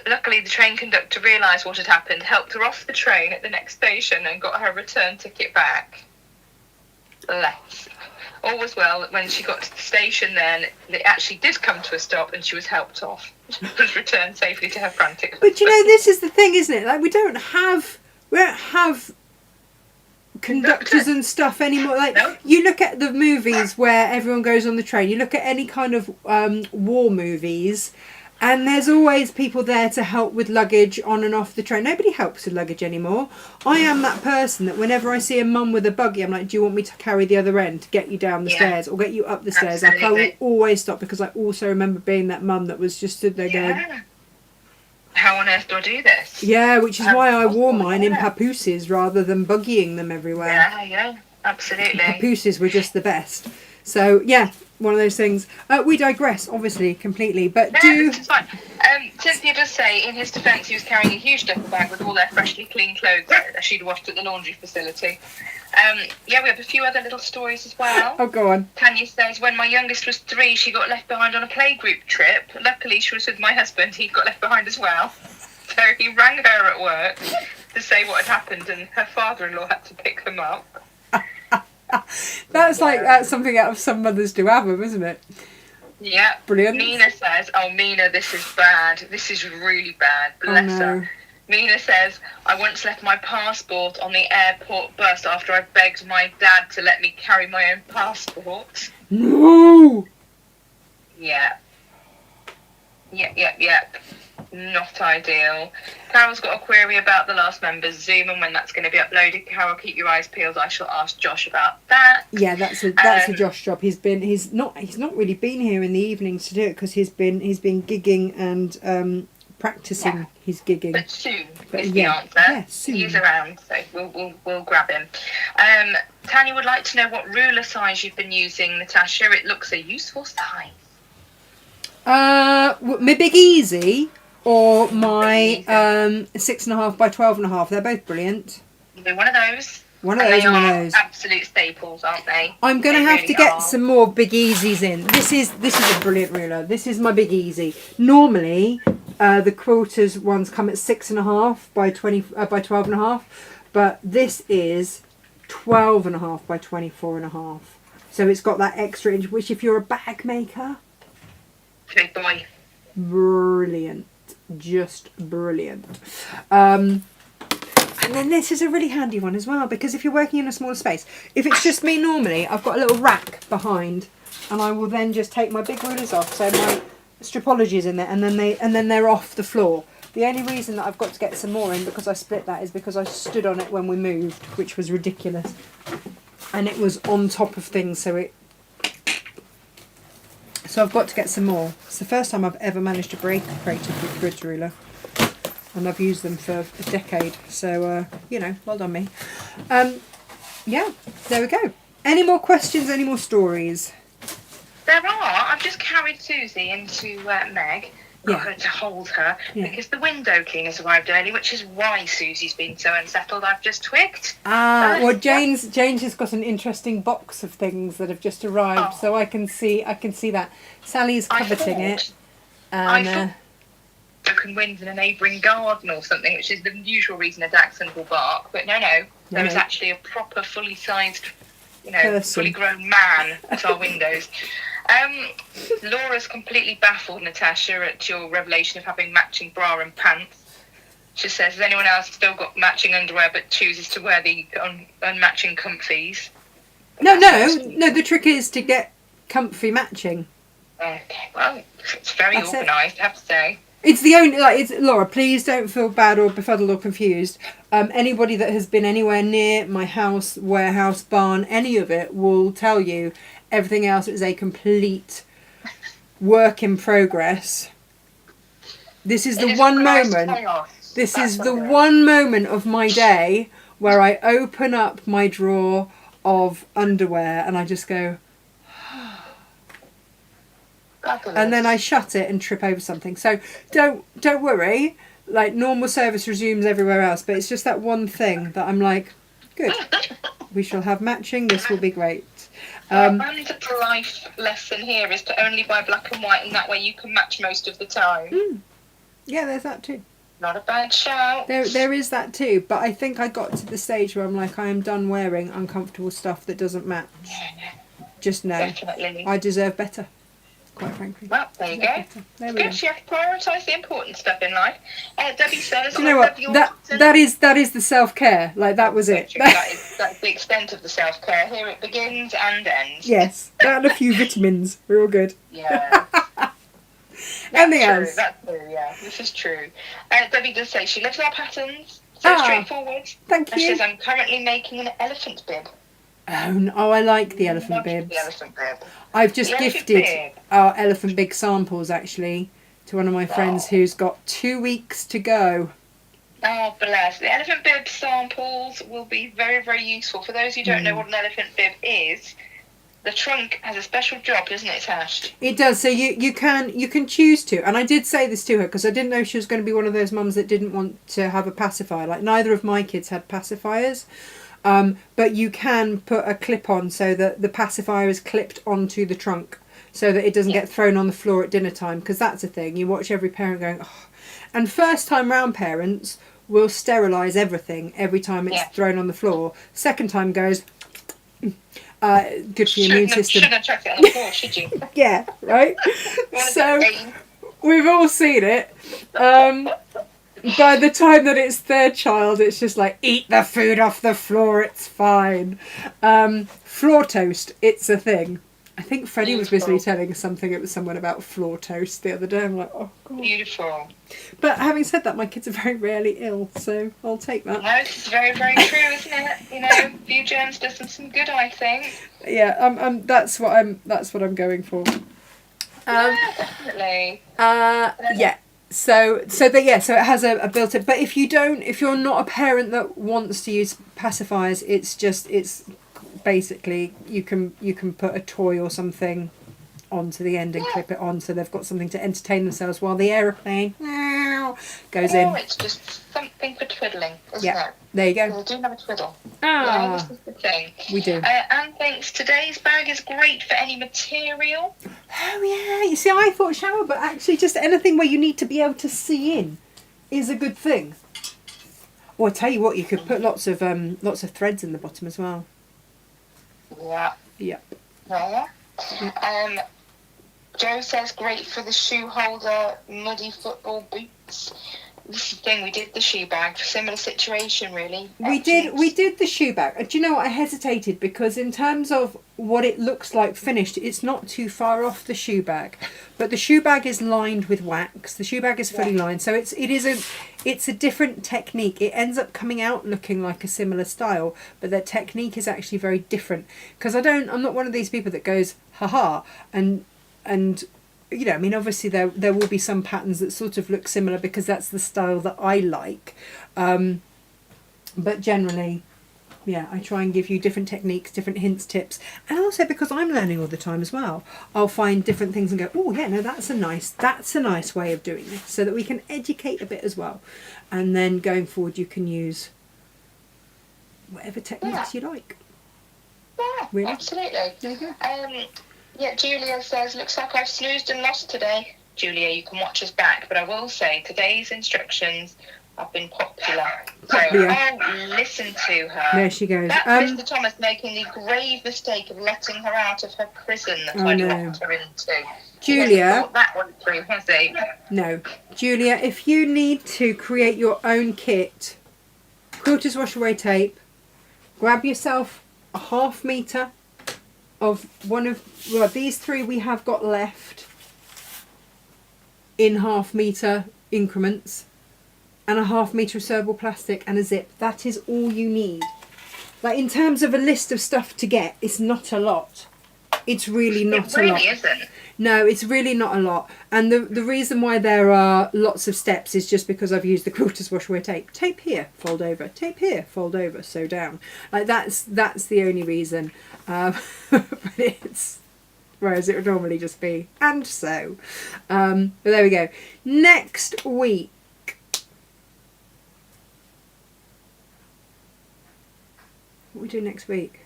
luckily the train conductor realised what had happened, helped her off the train at the next station and got her return ticket back. Bless. All was well. When she got to the station then, it actually did come to a stop and she was helped off. She was returned safely to her frantic husband. But this is the thing, isn't it? Like we don't have conductors and stuff anymore. Like No. you look at the movies where everyone goes on the train, you look at any kind of war movies and there's always people there to help with luggage on and off the train. Nobody helps with luggage anymore. I am that person that whenever I see a mum with a buggy, I'm like, do you want me to carry the other end to get you down the stairs or get you up the stairs? Like I will always stop because I also remember being that mum that was just stood there going, how on earth do I do this? yeah, which is why I wore mine in papooses rather than buggying them everywhere. Yeah, absolutely. Papooses were just the best. So, yeah, one of those things. We digress, obviously, completely. But This is fine. Cynthia does say, in his defence, he was carrying a huge duffel bag with all their freshly clean clothes that she'd washed at the laundry facility. We have a few other little stories as well. Oh, go on. Tanya says, when my youngest was 3, she got left behind on a playgroup trip. Luckily, she was with my husband. He got left behind as well. So he rang her at work to say what had happened, and her father-in-law had to pick them up. That's something out of Some Mothers Do Have Them, isn't it? Yeah. Brilliant. Mina says, Mina, this is bad. This is really bad. Bless her. Mina says, I once left my passport on the airport bus after I begged my dad to let me carry my own passport. No! Yeah. Yep. Not ideal. Carol's got a query about the last member's Zoom and when that's going to be uploaded. Carol, keep your eyes peeled. I shall ask Josh about that. Yeah, that's a Josh job. He's not really been here in the evenings to do it because he's been gigging and practicing his gigging. But soon is the answer. Yeah, soon. He's around, so we'll grab him. Tanya would like to know what ruler size you've been using, Natasha. It looks a useful size. My Big Easy or my 6.5 by 12.5. They're both brilliant. One of those. One of those. Absolute staples, aren't they? I'm going to have to get some more Big Easies in. This is a brilliant ruler. This is my Big Easy. Normally, the quilters ones come at 6.5 by 12.5, but this is 12.5 by 24.5. So it's got that extra inch, which if you're a bag maker, big boy. Brilliant. Just brilliant. And then this is a really handy one as well, because if you're working in a smaller space, if it's just me normally, I've got a little rack behind and I will then just take my big rulers off, so my stripology is in there, and then they're off the floor. The only reason that I've got to get some more in because I split that is because I stood on it when we moved, which was ridiculous. And it was on top of things, so I've got to get some more. It's the first time I've ever managed to break a creative grid ruler. And I've used them for a decade. So, well done me. Yeah, there we go. Any more questions, any more stories? There are. I've just carried Susie into Meg. Got her to hold her because the window king has arrived early, which is why Susie's been so unsettled. I've just twigged. Well, James has got an interesting box of things that have just arrived, so I can see that. Sally's coveting it. I thought broken winds in a neighbouring garden or something, which is the usual reason a dachshund will bark. But no, there is actually a proper, fully sized, fully grown man at our windows. Laura's completely baffled, Natasha, at your revelation of having matching bra and pants. She says, has anyone else still got matching underwear but chooses to wear the unmatching comfies? No, the trick is to get comfy matching. Okay, well, it's very That's it. organised, I have to say. It's the only, it's Laura, please don't feel bad or befuddled or confused. Anybody that has been anywhere near my house, warehouse, barn, any of it will tell you everything else is a complete work in progress. This is the one moment. This is the one moment of my day where I open up my drawer of underwear and I just go, and then I shut it and trip over something. So don't worry. Like, normal service resumes everywhere else, but it's just that one thing that I'm like, good. We shall have matching. This will be great. And the life lesson here is to only buy black and white, and that way you can match most of the time. Yeah, there's that too. Not a bad shout. There is that too, but I think I got to the stage where I'm like, I am done wearing uncomfortable stuff that doesn't match. Just know, Definitely. I deserve better. Quite frankly. Well, there you go. There we go. Good, you have to prioritise the important stuff in life. Debbie says, Do you know what? That is the self-care. Like, that was it. That's the extent of the self-care. Here it begins and ends. Yes, that and a few vitamins. We're all good. Yeah. Anything else? That's true, yeah. This is true. Debbie does say she loves our patterns. So straightforward. Thank And you. she says, I'm currently making an elephant bib. Oh, I like the elephant bibs. The elephant bib. I've just gifted our elephant big samples, actually, to one of my friends who's got 2 weeks to go. Oh, bless. The elephant bib samples will be very, very useful. For those who don't know what an elephant bib is, the trunk has a special job, doesn't it, Tash? It does. So you can choose to. And I did say this to her because I didn't know she was going to be one of those mums that didn't want to have a pacifier. Like, neither of my kids had pacifiers. But you can put a clip on so that the pacifier is clipped onto the trunk so that it doesn't get thrown on the floor at dinner time, because that's a thing. You watch every parent going, oh. And first time round parents will sterilise everything every time it's thrown on the floor. Second time goes, good for your immune system. Shouldn't have chucked it on the floor, should you? Yeah, right? So we've all seen it. By the time that it's their child, it's just like, eat the food off the floor, it's fine. Floor toast, it's a thing. I think Freddie was busily telling something, it was someone about floor toast the other day. I'm like, oh, God. Beautiful. But having said that, my kids are very rarely ill, so I'll take that. No, it's very, very true, isn't it? You know, a few germs does them some good, I think. Yeah, that's what I'm going for. Yeah, definitely. Yeah. So it has a built-in. But if you're not a parent that wants to use pacifiers, it's basically you can put a toy or something onto the end and clip it on, so they've got something to entertain themselves while the aeroplane goes in. It's just something for twiddling, isn't it? There you go. We do have a twiddle. Yeah, this is the thing. We do. And thanks, today's bag is great for any material. Oh yeah, you see, I thought shower, but actually just anything where you need to be able to see in is a good thing. Or I tell you what, you could put lots of threads in the bottom as well. Yeah. Yeah. Yeah. Joe says great for the shoe holder, muddy football boots. This is the thing, we did the shoe bag for similar situation, really. We did the shoe bag. Do you know what? I hesitated because in terms of what it looks like finished, it's not too far off the shoe bag. But the shoe bag is lined with wax. The shoe bag is fully lined, so it's a different technique. It ends up coming out looking like a similar style, but the technique is actually very different. Because I'm not one of these people that goes haha and you know, I mean, obviously there will be some patterns that sort of look similar because that's the style that I like. But generally, yeah, I try and give you different techniques, different hints, tips. And also because I'm learning all the time as well, I'll find different things and go, oh, yeah, no, that's a nice way of doing this, so that we can educate a bit as well. And then going forward, you can use whatever techniques you like. Yeah, really? Absolutely. There you go. Yeah, Julia says, looks like I've snoozed and lost today. Julia, you can watch us back, but I will say today's instructions have been popular. So I'll listen to her. There she goes. That's Mr. Thomas making the grave mistake of letting her out of her prison that I locked her into. Julia. He hasn't thought that one through, has he? No. Julia, if you need to create your own kit, quilters wash away tape, grab yourself a 1/2 metre of well, these 3 we have got left in 1/2 metre increments, and a 1/2 metre of sewable plastic and a zip. That is all you need. Like, in terms of a list of stuff to get, it's not a lot. It's really not a lot. It really isn't. No, it's really not a lot. And the reason why there are lots of steps is just because I've used the quilter's wash away tape. Tape here, fold over. Tape here, fold over, sew down. Like, that's the only reason. But it's... Whereas it would normally just be, and sew. But there we go. Next week. What are we doing next week?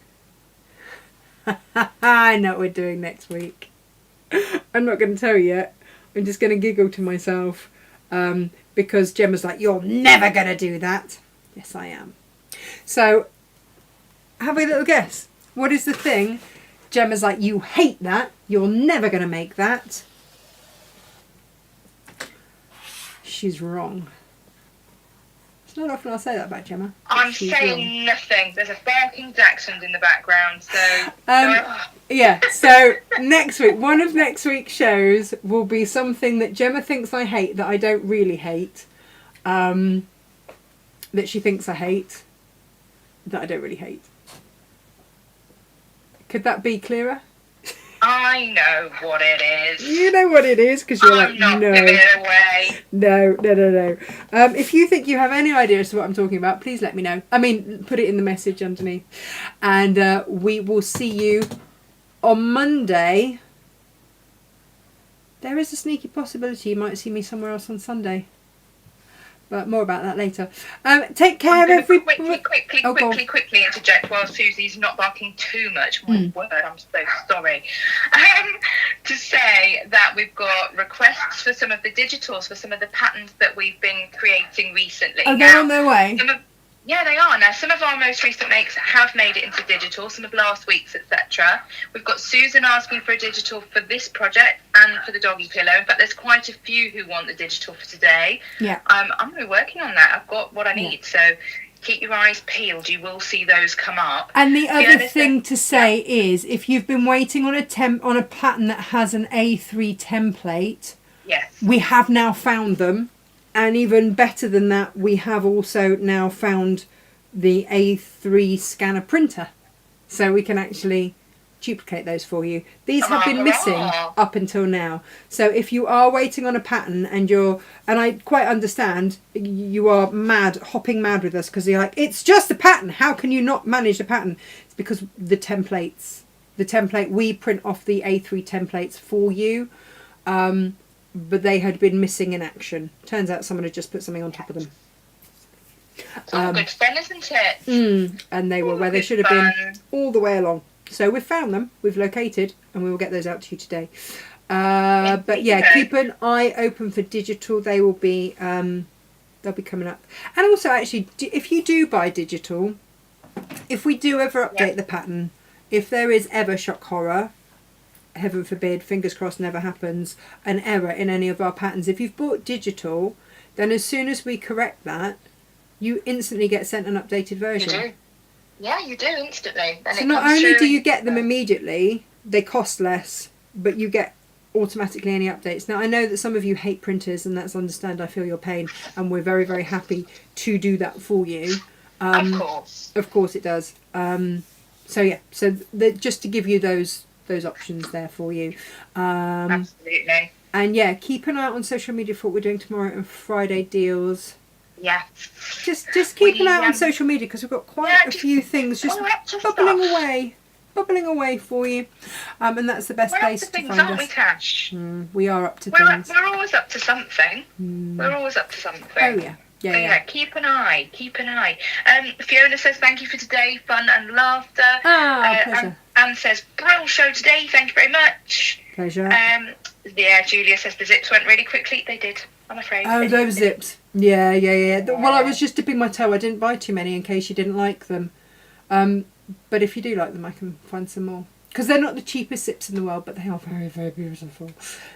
I know what we're doing next week. I'm not going to tell you yet. I'm just going to giggle to myself because Gemma's like, you're never going to do that. Yes, I am. So, have a little guess. What is the thing? Gemma's like, you hate that. You're never going to make that. She's wrong. It's not often I'll say that about Gemma. I'm saying nothing. There's a barking dachshund in the background, so... Yeah, so next week, one of next week's shows will be something that Gemma thinks I hate, that I don't really hate. That she thinks I hate, that I don't really hate. Could that be clearer? I know what it is. You know what it is, because you're like, I'm not giving it away. No. If you think you have any idea as to what I'm talking about, please let me know. I mean, put it in the message underneath. And we will see you on Monday. There is a sneaky possibility you might see me somewhere else on Sunday. But more about that later. Take care, everybody. Quickly interject while Susie's not barking too much. My word, I'm so sorry. To say that we've got requests for some of the digitals, for some of the patterns that we've been creating recently. Oh, they're on their way? Yeah, they are. Now, some of our most recent makes have made it into digital, some of last week's, etc. We've got Susan asking for a digital for this project and for the doggy pillow. In fact, there's quite a few who want the digital for today. Yeah. I'm going to be working on that. I've got what I need, so keep your eyes peeled. You will see those come up. And the other thing to say is, if you've been waiting on a pattern that has an A3 template, yes, we have now found them. And even better than that, we have also now found the A3 scanner printer. So we can actually duplicate those for you. These have been missing up until now. So if you are waiting on a pattern and I quite understand, you are hopping mad with us because you're like, it's just a pattern. How can you not manage the pattern? It's because the template, we print off the A3 templates for you. But they had been missing in action. Turns out someone had just put something on top of them. It's all good fun, isn't it? And they were where they should have been all the way along. So we've found them, we've located, and we will get those out to you today. But yeah, keep an eye open for digital. They will be, they'll be coming up. And also, actually, if you do buy digital, if we do ever update the pattern, if there is ever shock horror, heaven forbid, fingers crossed never happens, an error in any of our patterns, if you've bought digital, then as soon as we correct that, you instantly get sent an updated version. You do. Yeah, you do instantly. Then so not only do you get them immediately, they cost less, but you get automatically any updates. Now I know that some of you hate printers, and that's understand. I feel your pain, and we're very, very happy to do that for you. Of course it does. So yeah, so just to give you those options there for you. Absolutely. And yeah, keep an eye out on social media for what we're doing tomorrow and Friday deals. Yeah. Just keep an eye out on social media because we've got quite a few things just bubbling away for you. And that's the best place to find us. Aren't we, Tash? We are up to things. We're always up to something. We're always up to something. Oh yeah. Yeah. Keep an eye. Fiona says thank you for today, fun and laughter. Pleasure. Anne says brilliant show today. Thank you very much. Pleasure. Yeah, Julia says the zips went really quickly. They did. I'm afraid. Oh, those zips. Yeah. Well, I was just dipping my toe. I didn't buy too many in case you didn't like them. But if you do like them, I can find some more. Because they're not the cheapest zips in the world, but they are very, very beautiful.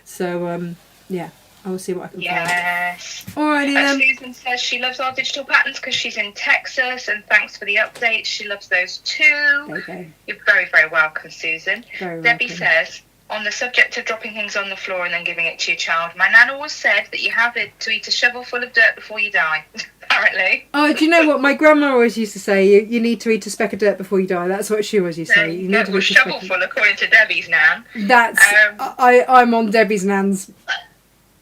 So, yeah, I will see what I can find. Yes. Alrighty see them. Susan says she loves our digital patterns because she's in Texas, and thanks for the updates. She loves those too. There you go. You're very, very welcome, Susan. Very Debbie welcome. says, on the subject of dropping things on the floor and then giving it to your child, my nan always said that you have it to eat a shovel full of dirt before you die, apparently. Oh, do you know what my grandma always used to say? You need to eat a speck of dirt before you die. That's what she always used to say. You need That to was eat a speck shovel of... full, according to Debbie's nan. That's I'm on Debbie's nan's.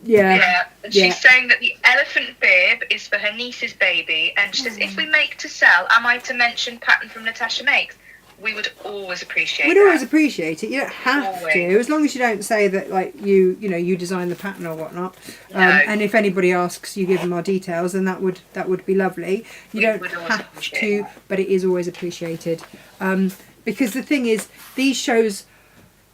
Yeah, and Yeah. she's saying that the elephant bib is for her niece's baby, and she says, if we make to sell, am I to mention pattern from Natasha Makes? We would always appreciate We'd that. always appreciate it. You don't have Always. to, as long as you don't say that, like you design the pattern or whatnot. No. And if anybody asks, you give them our details, and that would be lovely. You We don't would always have appreciate to, that. but it is always appreciated. Because the thing is, these shows.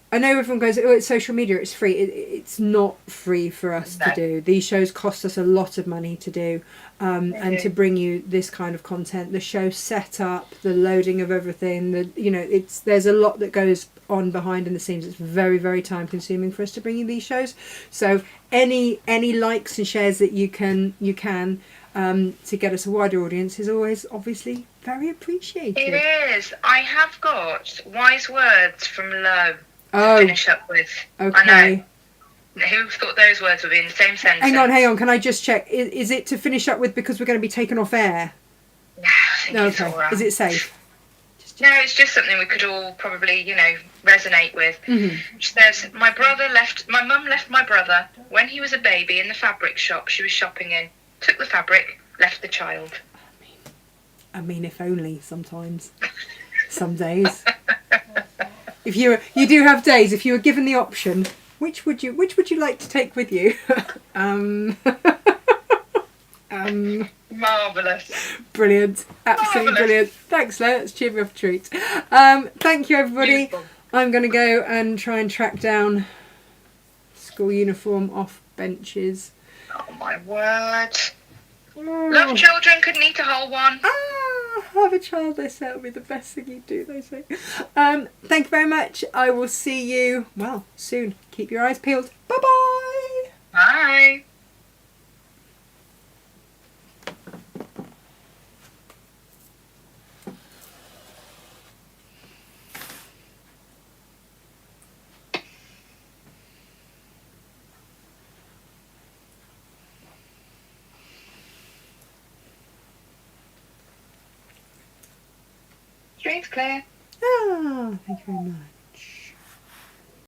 I know everyone goes, oh, it's social media, it's free. It's not free for us to No. do. These shows cost us a lot of money to do. And to bring you this kind of content, the show setup, the loading of everything, there's a lot that goes on behind in the scenes. It's very, very time consuming for us to bring you these shows. So any likes and shares that you can to get us a wider audience is always obviously very appreciated. It is. I have got wise words from Lo to Oh, finish up with. okay. I know. Who thought those words would be in the same sentence? Hang on. Can I just check? Is it to finish up with because we're going to be taken off air? Yeah, I think it's Okay. all right. Is it safe? No, it's just something we could all probably, resonate with. Mm-hmm. She says, my mum left my brother when he was a baby in the fabric shop she was shopping in. Took the fabric, left the child. I mean, if only sometimes. Some days. If you do have days, if you were given the option, which would you like to take with you? Marvellous. Brilliant. Absolutely Marvellous. brilliant. Thanks, Lo. It's cheered me up a treat. Thank you, everybody. Beautiful. I'm going to go and try and track down school uniform off benches. Oh, my word. Love children, couldn't eat a whole one. Have a child, they say it'll be the best thing you do, they say. Thank you very much. I will see you, soon. Keep your eyes peeled. Bye-bye. Bye. Stream's clear. Thank you very much.